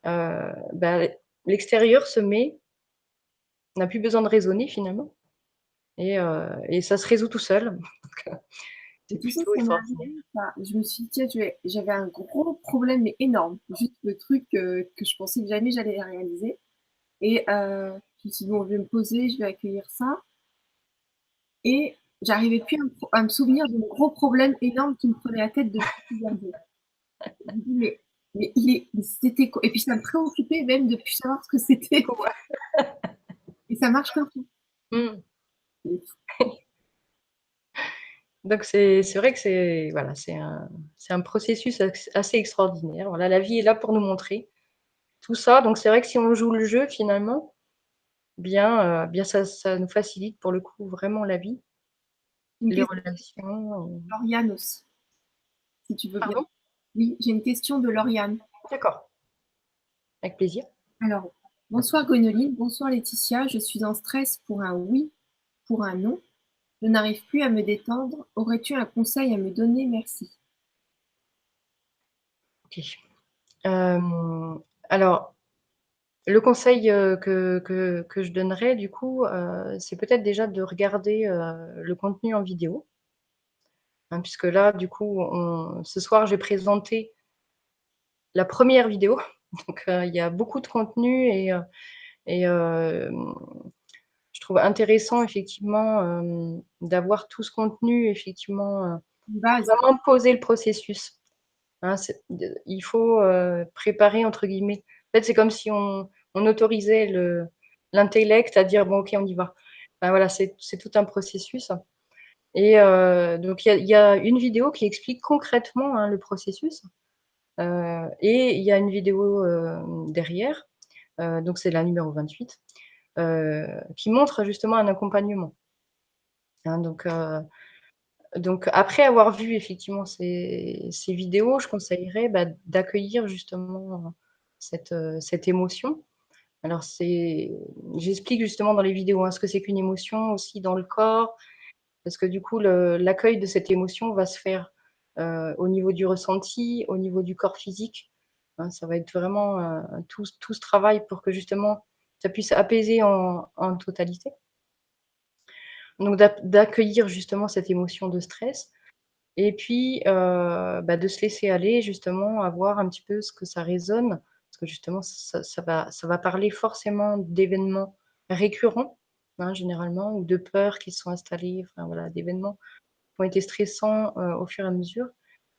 bah, l'extérieur se met, on n'a plus besoin de raisonner finalement et ça se résout tout seul. Donc Et c'est tu sais, plutôt ça m'est extraordinaire. arrivé, ça. Je me suis dit, tiens, j'avais un gros problème, mais énorme. Juste le truc que je pensais que jamais j'allais réaliser. Et je me suis dit, bon, je vais me poser, je vais accueillir ça. Et j'arrivais plus à me souvenir de mon gros problème énorme qui me prenait la tête depuis plusieurs jours. Je me dis, mais c'était quoi? Et puis ça me préoccupait même de plus savoir ce que c'était. Et ça marche comme ça. Mmh. Donc c'est vrai que c'est voilà, c'est un processus assez extraordinaire. Voilà, la vie est là pour nous montrer tout ça. Donc c'est vrai que si on joue le jeu finalement, bien ça nous facilite pour le coup vraiment la vie, Une les question relations, de Lauriane aussi, si tu veux bien. pardon? Oui, j'ai une question de Lauriane. D'accord, avec plaisir. Alors, bonsoir Gwénoline, bonsoir Laetitia, je suis en stress pour un oui, pour un non. Je n'arrive plus à me détendre. Aurais-tu un conseil à me donner? Merci. OK. Hem, alors le conseil, que je donnerais du coup, c'est peut-être déjà de regarder, le contenu en vidéo, hein, puisque là du coup ce soir j'ai présenté la première vidéo, donc il y a beaucoup de contenu et je trouve intéressant effectivement, d'avoir tout ce contenu effectivement, Une pour base. vraiment poser le processus, hein. Il faut, «préparer» entre guillemets. En fait, c'est comme si on autorisait l'intellect à dire: «Bon OK, on y va». Enfin voilà, c'est tout un processus et donc il y a une vidéo qui explique concrètement, hein, le processus, et il y a une vidéo, derrière, donc c'est la numéro 28, qui montre justement un accompagnement, hein, donc après avoir vu effectivement ces vidéos, je conseillerais, bah, d'accueillir justement, cette émotion. Alors j'explique justement dans les vidéos, hein, ce que c'est qu'une émotion aussi dans le corps, parce que du coup l'accueil de cette émotion va se faire, au niveau du ressenti, au niveau du corps physique, hein. Ça va être vraiment, tout ce travail pour que justement ça puisse apaiser en totalité. Donc d'accueillir justement cette émotion de stress et puis, bah, de se laisser aller justement à voir un petit peu ce que ça résonne. Parce que justement ça va parler forcément d'événements récurrents, hein, généralement ou de peurs qui se sont installées, enfin voilà, d'événements qui ont été stressants, au fur et à mesure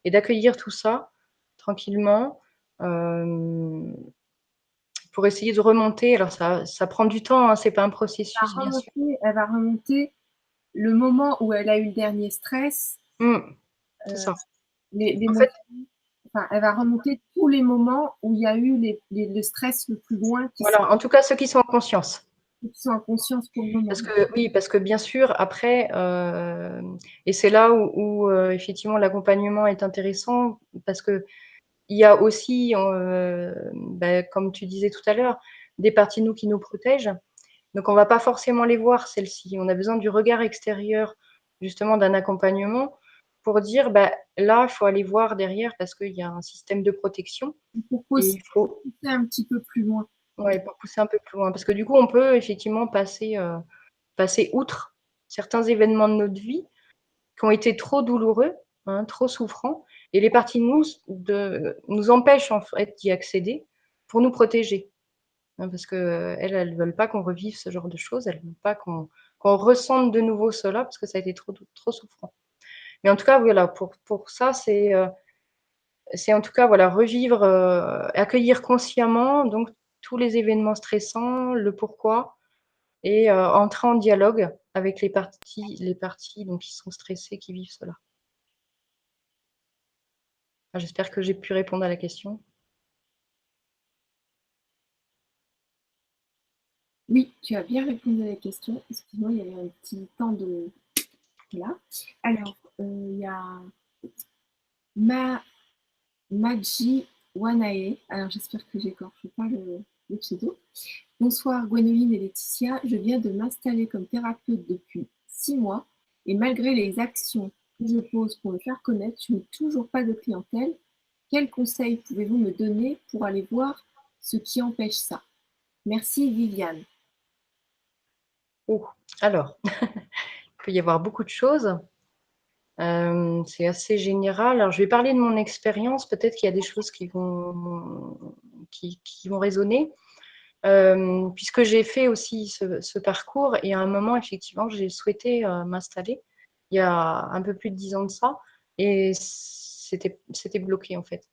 et d'accueillir tout ça tranquillement, hem, pour essayer de remonter. Alors ça prend du temps, hein, c'est pas un processus bien sûr. Elle va remonter le moment où elle a eu le dernier stress, Mmh, c'est euh, ça. les En moments, fait, enfin, elle va remonter tous les moments où il y a eu le stress le plus loin voilà, en tout cas ceux qui sont en conscience. qui sont en conscience pour le moment. Parce que oui, parce que bien sûr après, et c'est là où effectivement l'accompagnement est intéressant parce qu'il y a aussi, bah, comme tu disais tout à l'heure, des parties de nous qui nous protègent. Donc on va pas forcément les voir celles-ci. On a besoin du regard extérieur, justement d'un accompagnement pour dire: «Bah, là, il faut aller voir derrière parce qu'il y a un système de protection Pour et il pousser faut». un petit peu plus loin. Ouais, pour pousser un peu plus loin. Parce que du coup, on peut effectivement passer outre certains événements de notre vie qui ont été trop douloureux, hein, trop souffrants et les parties de nous empêchent en fait d'y accéder pour nous protéger, hein, parce qu'elles veulent pas qu'on revive ce genre de choses. Elles veulent pas qu'on ressente de nouveau cela parce que ça a été trop souffrant. Mais en tout cas, voilà, pour ça, c'est en tout cas, voilà, revivre, accueillir consciemment donc tous les événements stressants, le pourquoi et entrer en dialogue avec les parties donc qui sont stressées, qui vivent cela. J'espère que j'ai pu répondre à la question. Oui, tu as bien répondu à la question. Excuse-moi, il y avait un petit temps de... Voilà. Alors, il y a Maji Wanae. Alors, j'espère que j'écorche pas le pseudo. Bonsoir Gwénoline et Laetitia. Je viens de m'installer comme thérapeute depuis 6 mois et malgré les actions que je pose pour me faire connaître, je n'ai toujours pas de clientèle. Quels conseils pouvez-vous me donner pour aller voir ce qui empêche ça? Merci Viviane. Oh, alors, il peut y avoir beaucoup de choses. C'est assez général. Alors, je vais parler de mon expérience. Peut-être qu'il y a des choses qui vont résonner. Puisque j'ai fait aussi ce parcours et à un moment, effectivement, j'ai souhaité m'installer il y a un peu plus de 10 ans de ça et c'était bloqué en fait.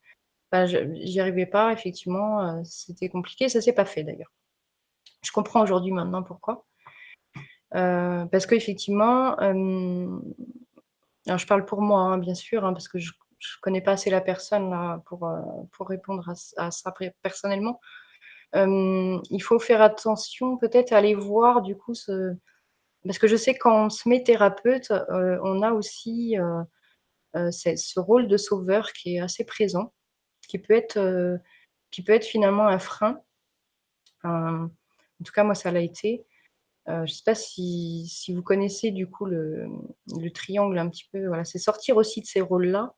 Enfin, j'y arrivais pas, effectivement, c'était compliqué. Ça s'est pas fait d'ailleurs. Je comprends aujourd'hui maintenant pourquoi. Parce qu'effectivement, alors je parle pour moi, hein, bien sûr, hein, parce que je connais pas assez la personne là pour répondre à ça personnellement. Il faut faire attention peut-être à aller voir du coup parce que je sais quand on se met thérapeute, on a aussi, ce rôle de sauveur qui est assez présent, qui peut être, heu, qui peut être finalement un frein. En tout cas moi ça l'a été. Je sais pas si vous connaissez du coup le triangle un petit peu, voilà, c'est sortir aussi de ces rôles-là,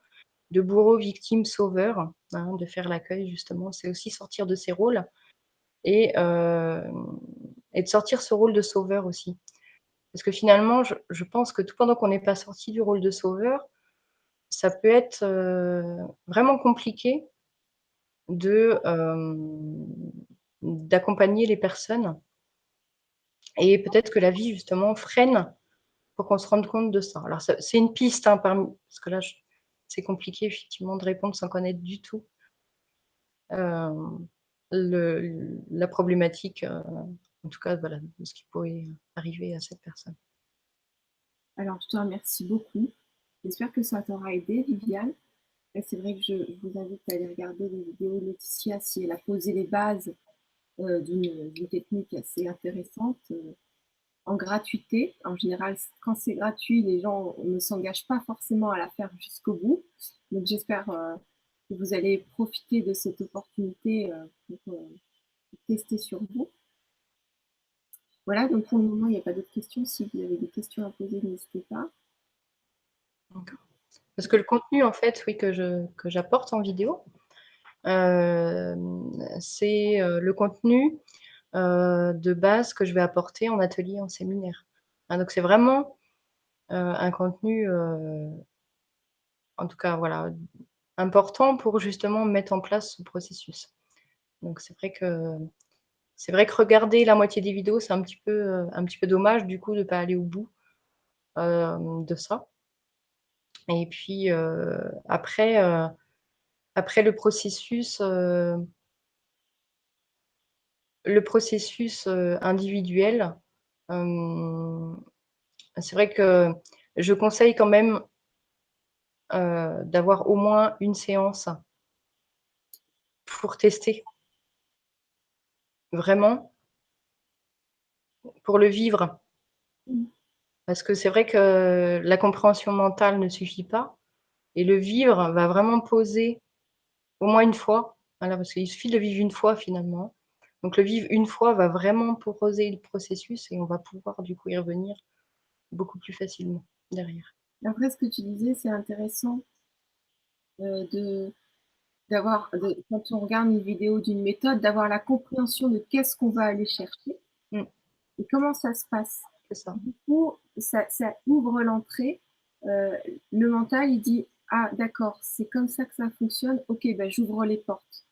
de bourreau, victime, sauveur, hein, de faire l'accueil justement. C'est aussi sortir de ces rôles et de sortir ce rôle de sauveur aussi. Parce que finalement, je pense que tout pendant qu'on n'est pas sorti du rôle de sauveur, ça peut être, vraiment compliqué de, d'accompagner les personnes et peut-être que la vie justement freine pour qu'on se rende compte de ça. Alors ça c'est une piste, hein, parmi parce que là c'est compliqué effectivement de répondre sans connaître du tout, la problématique, en tout cas voilà, de ce qui pourrait arriver à cette personne. Alors, je te remercie beaucoup. J'espère que ça t'aura aidé, Viviane. Et c'est vrai que je vous invite à aller regarder les vidéos de Laetitia si elle a posé les bases d'une technique assez intéressante en gratuité. En général, quand c'est gratuit, les gens ne s'engagent pas forcément à la faire jusqu'au bout. Donc, j'espère que vous allez profiter de cette opportunité pour tester sur vous. Voilà, donc pour le moment, il n'y a pas d'autres questions. Si vous avez des questions à poser, n'hésitez pas. D'accord. Parce que le contenu en fait, oui, que j'apporte en vidéo, c'est, le contenu, de base que je vais apporter en atelier, en séminaire. Hein, donc c'est vraiment, un contenu, en tout cas voilà, important pour justement mettre en place ce processus. Donc c'est vrai que regarder la moitié des vidéos, c'est un petit peu dommage du coup de pas aller au bout, de ça et puis, après le processus, individuel, hem, c'est vrai que je conseille quand même, d'avoir au moins une séance pour tester, vraiment, pour le vivre. Mmh. Parce que c'est vrai que la compréhension mentale ne suffit pas et le vivre va vraiment poser au moins une fois, voilà, parce qu'il suffit de le vivre une fois finalement. Donc le vivre une fois va vraiment poser le processus et on va pouvoir du coup y revenir beaucoup plus facilement derrière. Après, ce que tu disais, c'est intéressant de quand on regarde une vidéo d'une méthode, d'avoir la compréhension de qu'est-ce qu'on va aller chercher Mmh, et comment ça se passe. c'est ça. Du coup, ça ouvre l'entrée. Euh, le mental, il dit, ah d'accord, c'est comme ça que ça fonctionne, ok, ben, j'ouvre les portes.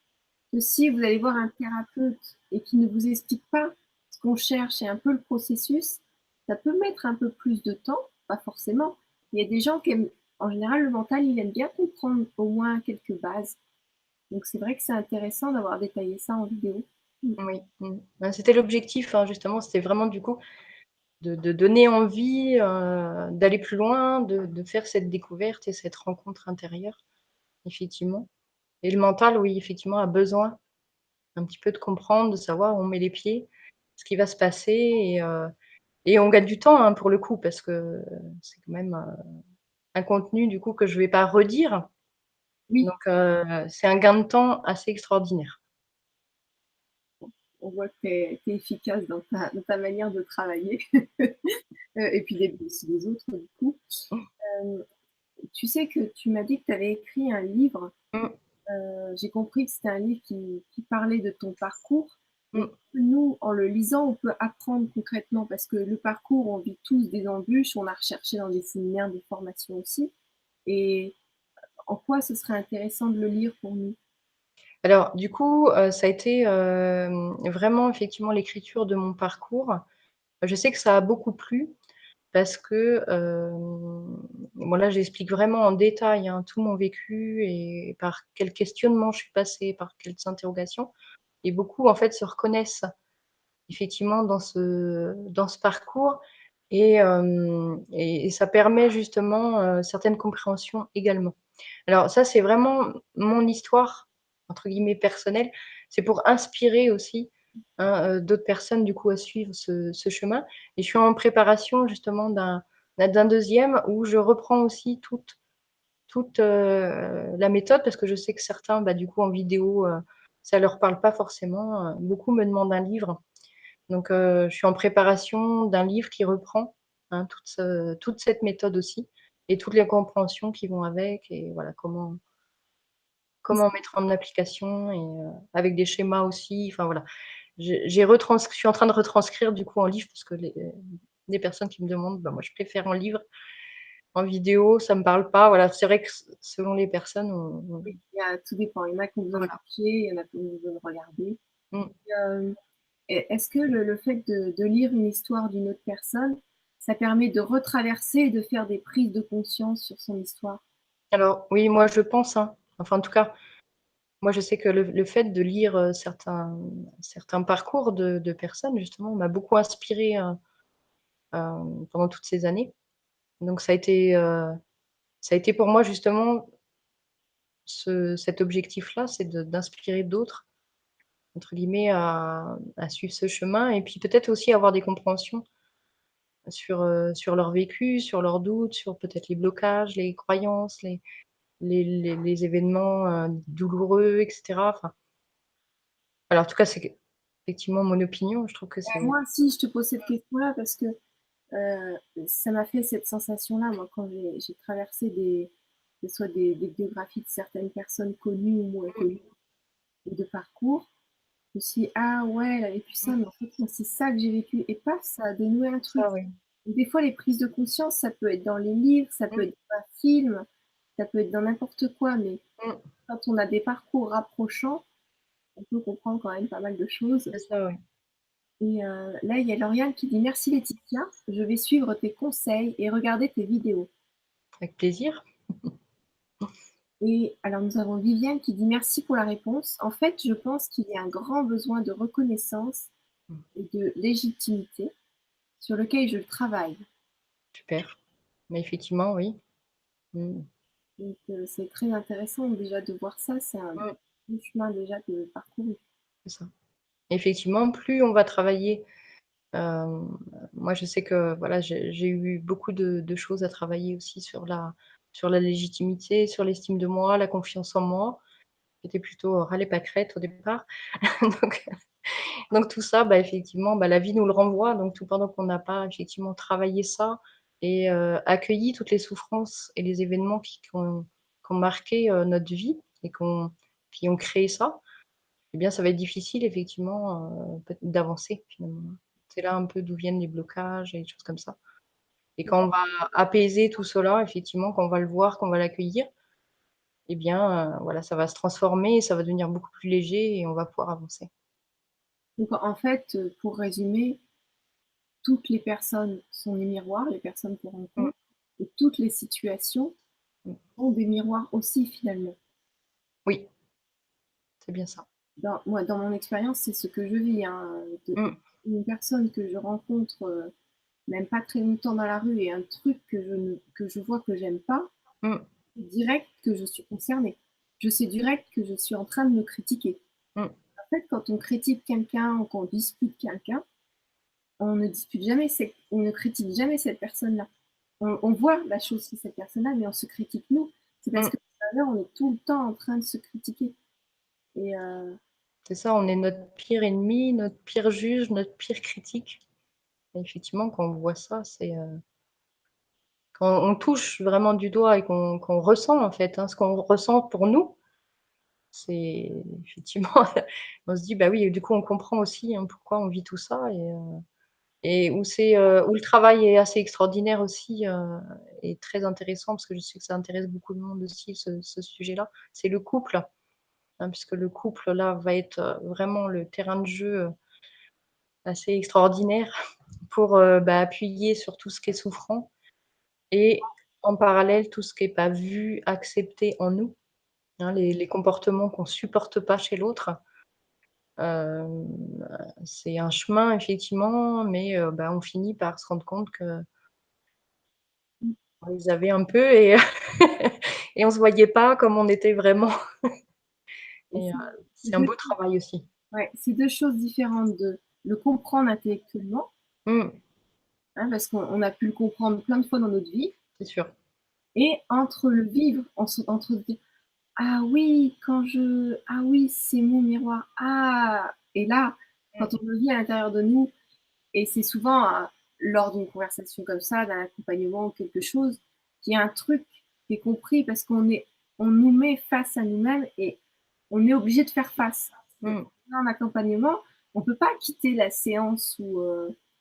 Que si vous allez voir un thérapeute et qui ne vous explique pas ce qu'on cherche et un peu le processus, ça peut mettre un peu plus de temps, pas forcément. Il y a des gens qui aiment en général, le mental, il aime bien comprendre au moins quelques bases. Donc c'est vrai que c'est intéressant d'avoir détaillé ça en vidéo. Mmh. Oui, bah, c'était l'objectif, hein, justement, c'était vraiment du coup de donner envie, d'aller plus loin, de faire cette découverte et cette rencontre intérieure, effectivement. Et le mental, oui, effectivement, a besoin un petit peu de comprendre, de savoir où on met les pieds, ce qui va se passer et on gagne du temps, hein, pour le coup, parce que c'est quand même, un contenu du coup que je vais pas redire, Oui, donc c'est un gain de temps assez extraordinaire. on voit que tu es efficace dans ta manière de travailler, et puis d'aider aussi les autres du coup. Mmh, Hem, Tu sais que tu m'as dit que tu avais écrit un livre. mmh, J'ai compris que c'était un livre qui parlait de ton parcours, mais mmh. nous, en le lisant, on peut apprendre concrètement parce que le parcours, on vit tous des embûches, on a recherché dans des séminaires, des formations aussi. Et en quoi ce serait intéressant de le lire pour nous? Alors du coup, ça a été, vraiment effectivement l'écriture de mon parcours. Je sais que ça a beaucoup plu parce que, bon là j'explique vraiment en détail, hein, tout mon vécu et par quels questionnements je suis passée, par quelles interrogations et beaucoup en fait se reconnaissent effectivement dans ce parcours et ça permet justement, certaines compréhensions également. Alors ça, c'est vraiment mon histoire, entre guillemets «personnelle». C'est pour inspirer aussi, hein, d'autres personnes du coup à suivre ce chemin et je suis en préparation justement d'un 2e où je reprends aussi toute la méthode parce que je sais que certains, bah, du coup en vidéo, ça leur parle pas forcément, beaucoup me demandent un livre. Donc je suis en préparation d'un livre qui reprend, hein, toute cette méthode aussi et toutes les compréhensions qui vont avec et voilà comment mettre en application et avec des schémas aussi, enfin voilà. Je suis en train de retranscrire du coup en livre parce que les personnes qui me demandent, bah, moi je préfère en livre. En vidéo, ça me parle pas, voilà, c'est vrai que selon les personnes, on Oui, tout dépend. Il y en a qui ont besoin de voilà. toucher, il y en a qui ont besoin de regarder. Mmh. Hem, est-ce que le fait de lire une histoire d'une autre personne, ça permet de retraverser et de faire des prises de conscience sur son histoire? Alors oui, moi je pense, hein, enfin en tout cas, moi je sais que le fait de lire, certains parcours de personnes justement m'a beaucoup inspirée, pendant toutes ces années. Donc ça a été pour moi justement cet objectif-là, c'est d'inspirer d'autres, entre guillemets, à suivre ce chemin et puis peut-être aussi avoir des compréhensions sur leur vécu, sur leurs doutes, sur peut-être les blocages, les croyances, les événements, douloureux et cetera. Enfin, alors en tout cas, c'est effectivement mon opinion. Je trouve que c'est Moi, si je te pose cette question-là parce que ça m'a fait cette sensation-là, moi, quand j'ai traversé que ce soit des biographies de certaines personnes connues ou moins mmh, connues, ou de parcours. Je me suis dit: «Ah ouais, elle a vécu ça, mais mmh, en fait, moi, c'est ça que j'ai vécu» et paf, ça a dénoué un truc. ça oui. Des fois, les prises de conscience, ça peut être dans les livres, ça peut Mmh, être dans un film, ça peut être dans n'importe quoi, mais mmh, quand on a des parcours rapprochants, on peut comprendre quand même pas mal de choses. c'est ça, oui. Et là, il y a Lauriane qui dit: «Merci Laetitia, je vais suivre tes conseils et regarder tes vidéos». Avec plaisir. Et alors nous avons Viviane qui dit: «Merci pour la réponse. En fait, je pense qu'il y a un grand besoin de reconnaissance Mmh, et de légitimité sur lequel je travaille». super. Mais effectivement, oui. Mmh, Donc c'est très intéressant déjà de voir ça, c'est un mmh, bon chemin déjà de parcouru. c'est ça. Effectivement, plus on va travailler, moi je sais que voilà, j'ai eu beaucoup de choses à travailler aussi sur la légitimité, sur l'estime de moi, la confiance en moi. J'étais plutôt râlée pâquerette au départ. Donc donc tout ça, bah, effectivement, bah, la vie nous le renvoie, donc tout pendant qu'on n'a pas effectivement travaillé ça et accueilli toutes les souffrances et les événements qui ont marqué, notre vie et qui ont créé ça, eh bien, ça va être difficile effectivement, peut d'avancer finalement. C'est là un peu d'où viennent les blocages et les choses comme ça et quand on va apaiser tout cela, effectivement, quand on va le voir, qu'on va l'accueillir, eh bien, voilà, ça va se transformer et ça va devenir beaucoup plus léger et on va pouvoir avancer. Donc en fait, pour résumer, toutes les personnes sont des miroirs, les personnes qu'on Mmh, rencontre et toutes les situations Mmh. sont des miroirs aussi finalement. Oui, c'est bien ça. Moi, dans mon expérience, c'est ce que je vis, hein, Mmh. une personne que je rencontre, même pas très longtemps dans la rue et un truc que je vois que j'aime pas, Mmh. direct que je suis concernée. Je sais direct que je suis en train de me critiquer. Mmh. En fait, quand on critique quelqu'un ou qu'on dispute quelqu'un, on ne critique jamais cette personne-là. On voit la chose sur cette personne-là, mais on se critique nous. C'est parce Mmh. que tout à l'heure, on est tout le temps en train de se critiquer. Et C'est ça, on est notre pire ennemi, notre pire juge, notre pire critique. Et effectivement, quand on voit ça, quand on touche vraiment du doigt et qu'on ressent en fait, hein, ce qu'on ressent pour nous, c'est effectivement on se dit: «Bah oui» et du coup on comprend aussi, hein, pourquoi on vit tout ça et où le travail est assez extraordinaire aussi, et très intéressant parce que je sais que ça intéresse beaucoup de monde aussi ce sujet-là, c'est le couple, hein, puisque le couple là va être, vraiment le terrain de jeu, assez extraordinaire pour, bah, appuyer sur tout ce qui est souffrant et en parallèle tout ce qui est pas vu, accepté en nous, hein, les comportements qu'on supporte pas chez l'autre. Hem, c'est un chemin effectivement, mais bah, on finit par se rendre compte qu'on les avait un peu et et on se voyait pas comme on était vraiment et et c'est c'est un beau travail aussi. c'est 2 choses différentes de le comprendre intellectuellement, Mmh, hein, parce qu'on a pu le comprendre plein de fois dans notre vie c'est sûr. et entre le vivre, entre se dire: «Ah oui, ah oui, c'est mon miroir. Ah!» Et là, Mmh, quand on le vit à l'intérieur de nous et c'est souvent, lors d'une conversation comme ça, d'un accompagnement ou quelque chose, qu'il y a un truc qui est compris parce on nous met face à nous-mêmes et on est obligé de faire face. mmh. Un accompagnement, on peut pas quitter la séance ou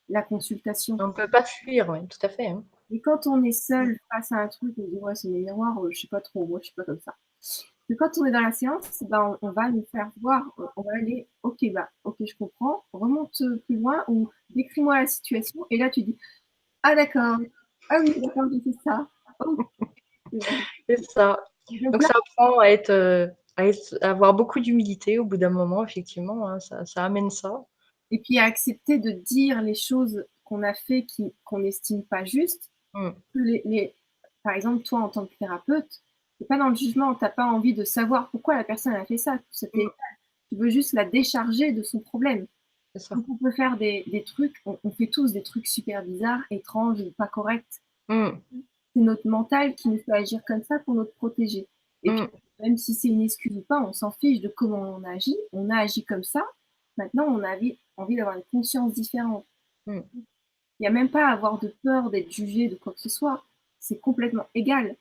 la consultation. On peut pas fuir, ouais, tout à fait, hein. Et quand on est Mmh, seul face à un truc, on se dit: «Ouais, c'est mes miroirs, je sais pas trop, moi je suis pas comme ça». Mais quand on est dans la séance, ben, on va nous faire voir, on va aller: «OK, bah, OK, je comprends, remonte, plus loin ou décris-moi la situation» et là tu dis: «Ah d'accord, ah oui d'accord, j'ai fait ça. OK». c'est ça. Donc Donc là ça apprend à avoir beaucoup d'humilité au bout d'un moment, effectivement, hein, ça amène ça. et puis à accepter de dire les choses qu'on a fait qu'on n'estime pas justes. Mmh, Les Par exemple, toi, en tant que thérapeute, tu es pas dans le jugement, tu as pas envie de savoir pourquoi la personne a fait ça. Ça t'est mmh, égal. Tu veux juste la décharger de son problème. c'est ça. Donc on peut faire des trucs, on fait tous des trucs super bizarres, étranges ou pas corrects. Mmh, C'est notre mental qui nous fait agir comme ça pour nous protéger. Et puis, mmh, même si c'est une excuse ou pas, on s'en fiche de comment on a agi comme ça. Maintenant, on a envie d'avoir une conscience différente. mmh, Il y a même pas à avoir de peur d'être jugé de quoi que ce soit. C'est complètement égal.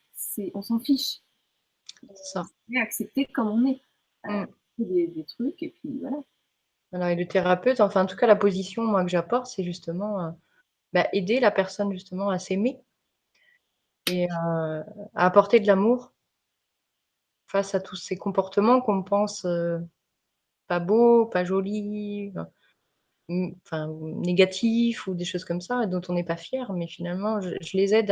On s'en fiche. c'est ça. Et accepter comme on est. Mmh. Des trucs et puis voilà. Voilà et le thérapeute, enfin, en tout cas, la position, moi, que j'apporte, c'est justement, bah, aider la personne, justement, à s'aimer et à apporter de l'amour face à tous ces comportements qu'on pense, pas beaux, pas jolis, enfin, négatifs ou des choses comme ça, dont on n'est pas fier. Mais finalement, je les aide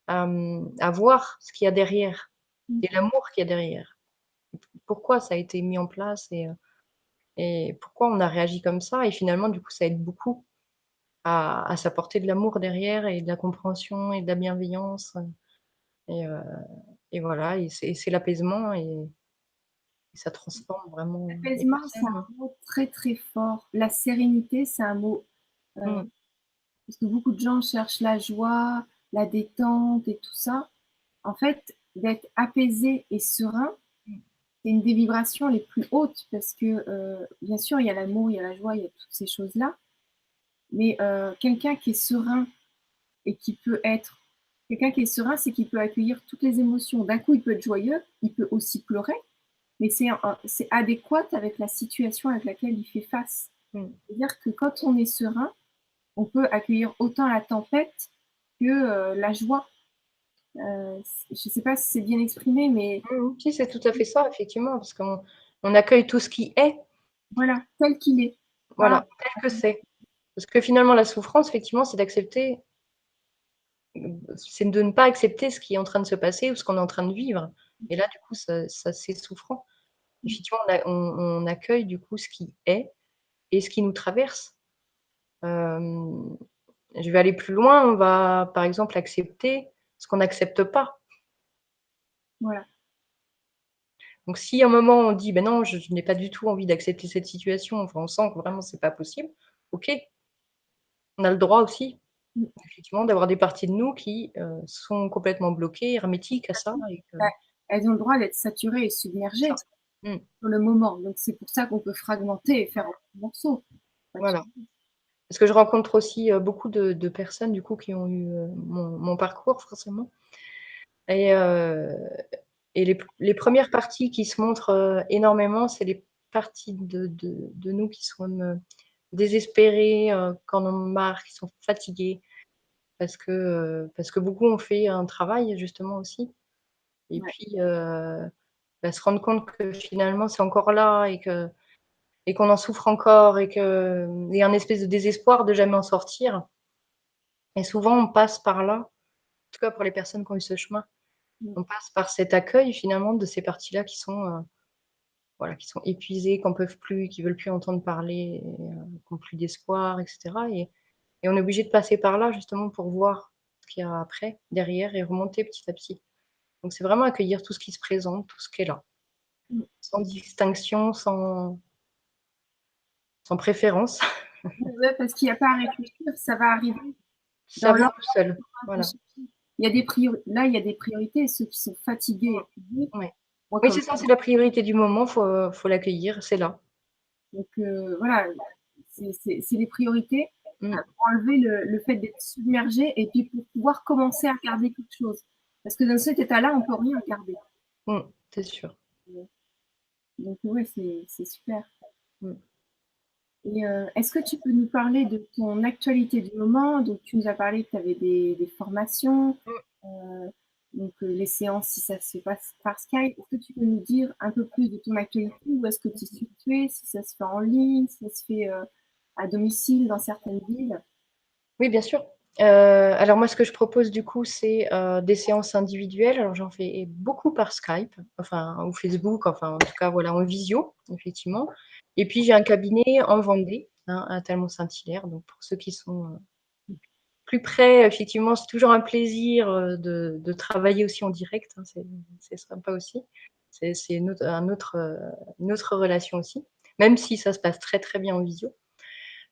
à voir ce qu'il y a derrière Mmh. et l'amour qu'il y a derrière. Pourquoi ça a été mis en place et pourquoi on a réagi comme ça et finalement, du coup, ça aide beaucoup à s'apporter de l'amour derrière et de la compréhension et de la bienveillance, et heu et voilà et c'est l'apaisement et ça transforme vraiment les L'apaisement, c'est personnes, un hein. mot très, très fort. La sérénité, c'est un mot, Mmh, parce que beaucoup de gens cherchent la joie, la détente et tout ça. En fait, d'être apaisé et serein, mmh, c'est une des vibrations les plus hautes parce que, bien sûr, il y a l'amour, il y a la joie, il y a toutes ces choses-là, mais quelqu'un qui est serein et qui peut être quelqu'un qui est serein, c'est qu'il peut accueillir toutes les émotions. D'un coup, il peut être joyeux, il peut aussi pleurer, mais c'est adéquat avec la situation avec laquelle il fait face. mmh. C'est-à-dire que quand on est serein, on peut accueillir autant la tempête que, la joie. Je ne sais pas si c'est bien exprimé, mais Mmh mh. Si, c'est tout à fait ça, effectivement, parce qu'on accueille tout ce qui est, voilà, tel qu'il est. Pas voilà, tel que c'est. Parce que finalement, la souffrance, effectivement, c'est d'accepter c'est de ne pas accepter ce qui est en train de se passer ou ce qu'on est en train de vivre et là, du coup, ça c'est souffrant. Mmh. Effectivement, on accueille du coup ce qui est et ce qui nous traverse. Hem, je vais aller plus loin, on va, par exemple, accepter ce qu'on n'accepte pas. Voilà. Donc si à un moment on dit: «Beh non, je n'ai pas du tout envie d'accepter cette situation», enfin on sent que vraiment c'est pas possible, OK, on a le droit aussi, Mmh. effectivement, d'avoir des parties de nous qui, sont complètement bloquées, hermétiques à ça et que Bah, elles ont le droit d'être saturées et ça. submergées Mmh, sur le moment. Donc c'est pour ça qu'on peut fragmenter et faire en petits morceaux. Pas de voilà. souci. Parce que je rencontre aussi, beaucoup de personnes du coup qui ont eu, mon parcours forcément et les 1res parties qui se montrent, énormément, c'est les parties de nous qui sont, désespérées, qui en ont marre, qui sont fatiguées parce que beaucoup ont fait un travail justement aussi et Ouais. puis, bah, se rendre compte que finalement c'est encore là et qu'on en souffre encore et qu'il y a un espèce de désespoir de jamais en sortir et souvent on passe par là, en tout cas pour les personnes qui ont eu ce chemin, Mmh. on passe par cet accueil finalement de ces parties-là qui sont, voilà, qui sont épuisées, qui en peuvent plus, qui veulent plus entendre parler et qui ont plus d'espoir et cetera et on est obligé de passer par là justement pour voir ce qu'il y a après, derrière et remonter petit à petit. Donc c'est vraiment accueillir tout ce qui se présente, tout ce qui est là, Mmh. sans distinction, sans préférence. Ouais, ouais, parce qu'il y a pas à réfléchir, ça va arriver Ça dans vient l'ordre tout seul. de Voilà. ce qui il y a des là, il y a des priorités, ceux qui sont fatigués, épuisés, Ouais. moi Oui, comme c'est ça, c'est la priorité du moment, faut l'accueillir, c'est là. donc voilà, c'est les priorités, Mmh, pour enlever le fait d'être submergé et puis pour pouvoir commencer à regarder quelque chose. Parce que dans cet état-là, on peut rien regarder. mmh, c'est sûr. Donc ouais, c'est super. Mmh. Et est-ce que tu peux nous parler de ton actualité du moment? Donc tu nous as parlé que tu avais des formations, Mmh. heu, donc les séances si ça se fait pas par Skype. Est-ce que tu peux nous dire un peu plus de ton actualité? Où est-ce que tu es située? Si ça se fait en ligne, si ça se fait, à domicile dans certaines villes? Oui, bien sûr. Alors moi, ce que je propose du coup, c'est, des séances individuelles. Alors j'en fais beaucoup par Skype, enfin ou Facebook, enfin en tout cas voilà, en visio, effectivement. Et puis j'ai un cabinet en Vendée, hein, à Talmont-Saint-Hilaire, donc pour ceux qui sont, plus près, effectivement, c'est toujours un plaisir, de travailler aussi en direct, hein, c'est sympa aussi. C'est une autre relation aussi, même si ça se passe très, très bien en visio.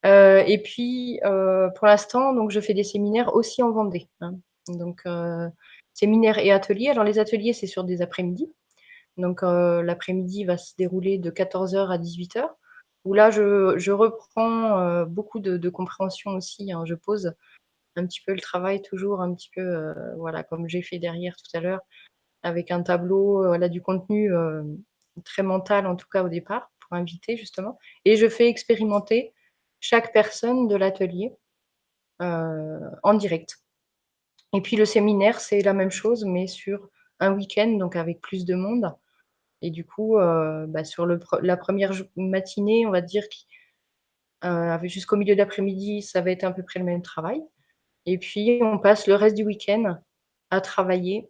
Et puis, pour l'instant, donc je fais des séminaires aussi en Vendée, hein. Donc, séminaires et ateliers. Alors les ateliers, c'est sur des après-midi. Donc, l'après-midi va se dérouler de 14h à 18h, où là je reprends, beaucoup de compréhension aussi, hein. Je pose un petit peu le travail toujours un petit peu, voilà, comme j'ai fait derrière tout à l'heure, avec un tableau, voilà, du contenu, très mental en tout cas au départ, pour inviter justement et je fais expérimenter chaque personne de l'atelier, en direct et puis le séminaire, c'est la même chose mais sur un week-end, donc avec plus de monde et du coup, bah, sur la première matinée, on va dire qui jusqu'au milieu d'après-midi, ça va être à peu près le même travail et puis on passe le reste du week-end à travailler,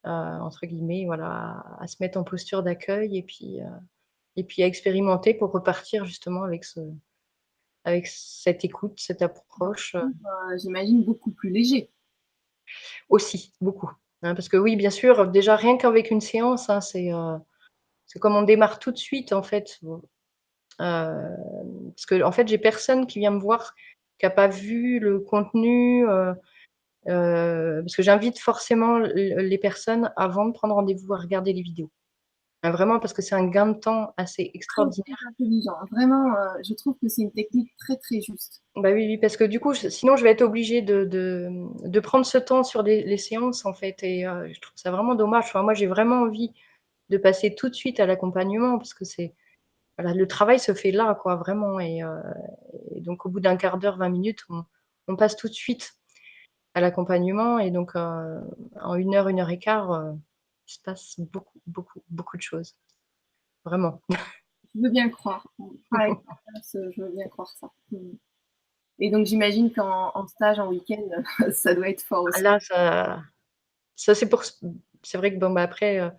entre guillemets, voilà, à se mettre en posture d'accueil et puis à expérimenter pour repartir justement avec cette écoute, cette approche, J'imagine beaucoup plus léger. aussi, beaucoup, hein. Parce que oui, bien sûr, déjà rien qu'avec une séance, hein, c'est comme on démarre tout de suite en fait, parce qu'en fait, j'ai personne qui vient me voir qui a pas vu le contenu, parce que j'invite forcément les personnes avant de prendre rendez-vous à regarder les vidéos. Vraiment parce que c'est un gain de temps assez Très, très extraordinaire. intelligent. Vraiment, je trouve que c'est une technique très, très juste. Bah, oui, oui, parce que du coup, sinon je vais être obligée de prendre ce temps sur les séances en fait et je trouve ça vraiment dommage. Enfin, moi, j'ai vraiment envie de passer tout de suite à l'accompagnement parce que c'est voilà, le travail se fait là, quoi, vraiment et donc au bout d'un quart d'heure, 20 minutes, on passe tout de suite à l'accompagnement et donc en 1 heure et quart, il se passe beaucoup, beaucoup, beaucoup de choses, vraiment. Je veux bien le croire. On travaille sur place, je veux bien croire ça. Mmh. Et donc j'imagine qu'en stage, en week-end, ça doit être fort Ah aussi. là, ça c'est vrai que bon, bah, après,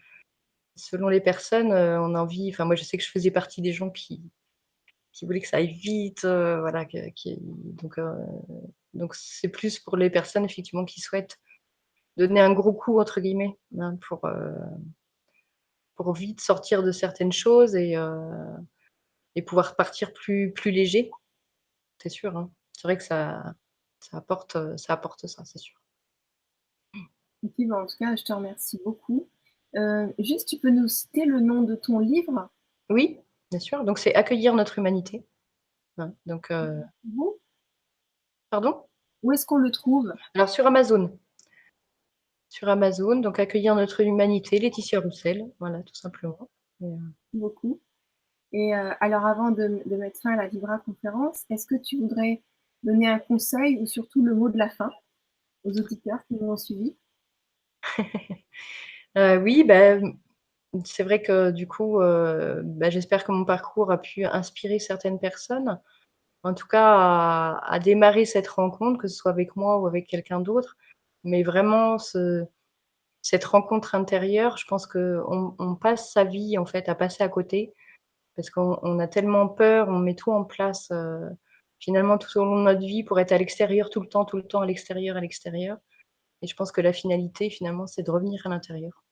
selon les personnes, on a envie enfin moi je sais que je faisais partie des gens qui voulaient que ça aille vite, voilà, que qui donc c'est plus pour les personnes effectivement qui souhaitent donner «un gros coup» entre guillemets, hein, pour vite sortir de certaines choses et pouvoir partir plus léger, c'est sûr, hein. C'est vrai que ça apporte ça, c'est sûr. OK, bah, en tout cas, je te remercie beaucoup. Juste, tu peux nous citer le nom de ton livre? Oui, bien sûr, donc c'est «Accueillir notre humanité», hein, donc Où pardon? où est-ce qu'on le trouve? Alors sur Amazon, donc «Accueillir notre humanité», Laetitia Roussel, voilà, tout simplement et Beaucoup. Et alors avant de mettre fin à la Vibra conférence, est-ce que tu voudrais donner un conseil ou surtout le mot de la fin aux auditeurs qui nous ont suivis? oui, bah, c'est vrai que du coup, bah, j'espère que mon parcours a pu inspirer certaines personnes, en tout cas à démarrer cette rencontre, que ce soit avec moi ou avec quelqu'un d'autre. Mais vraiment cette rencontre intérieure, je pense qu'on passe sa vie en fait à passer à côté parce qu'on a tellement peur, on met tout en place, finalement tout au long de notre vie pour être à l'extérieur tout le temps à l'extérieur, à l'extérieur et je pense que la finalité finalement, c'est de revenir à l'intérieur.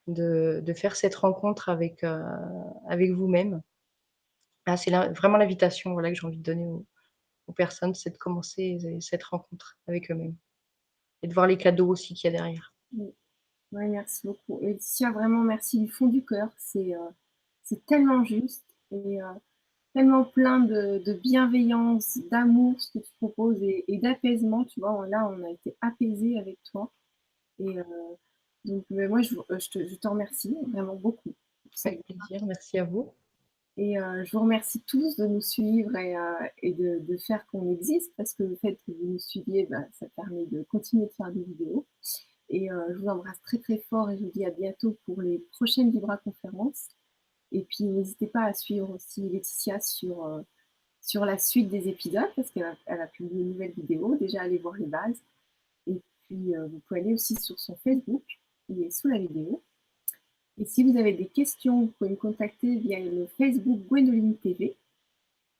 De faire cette rencontre avec vous-même. Ah, c'est vraiment l'invitation, voilà, que j'ai envie de donner aux personnes, c'est de commencer cette rencontre avec eux-mêmes et de voir les cadeaux aussi qu'il y a derrière. Oui. Ouais, merci beaucoup. Et Laetitia, vraiment merci du fond du cœur. C'est tellement juste et tellement plein de bienveillance, d'amour, ce que tu proposes et d'apaisement, tu vois? Là, on a été apaisés avec toi et donc moi, je te remercie vraiment beaucoup pour cette Avec plaisir, merci à vous. et je vous remercie tous de nous suivre et de faire qu'on existe parce que le fait que vous nous suiviez, bah, ça permet de continuer de faire des vidéos et je vous embrasse très, très fort et je vous dis à bientôt pour les prochaines Vibra conférences et puis n'hésitez pas à suivre aussi Laetitia sur la suite des épisodes parce qu'elle a publié une nouvelle vidéo. Déjà, allez voir les bases et puis vous pouvez aller aussi sur son Facebook, il est sous la vidéo. Et si vous avez des questions, vous pouvez me contacter via le Facebook Gwendoline TV.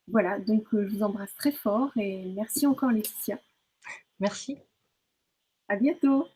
Voilà, donc je vous embrasse très fort et merci encore Laetitia. Merci. À bientôt.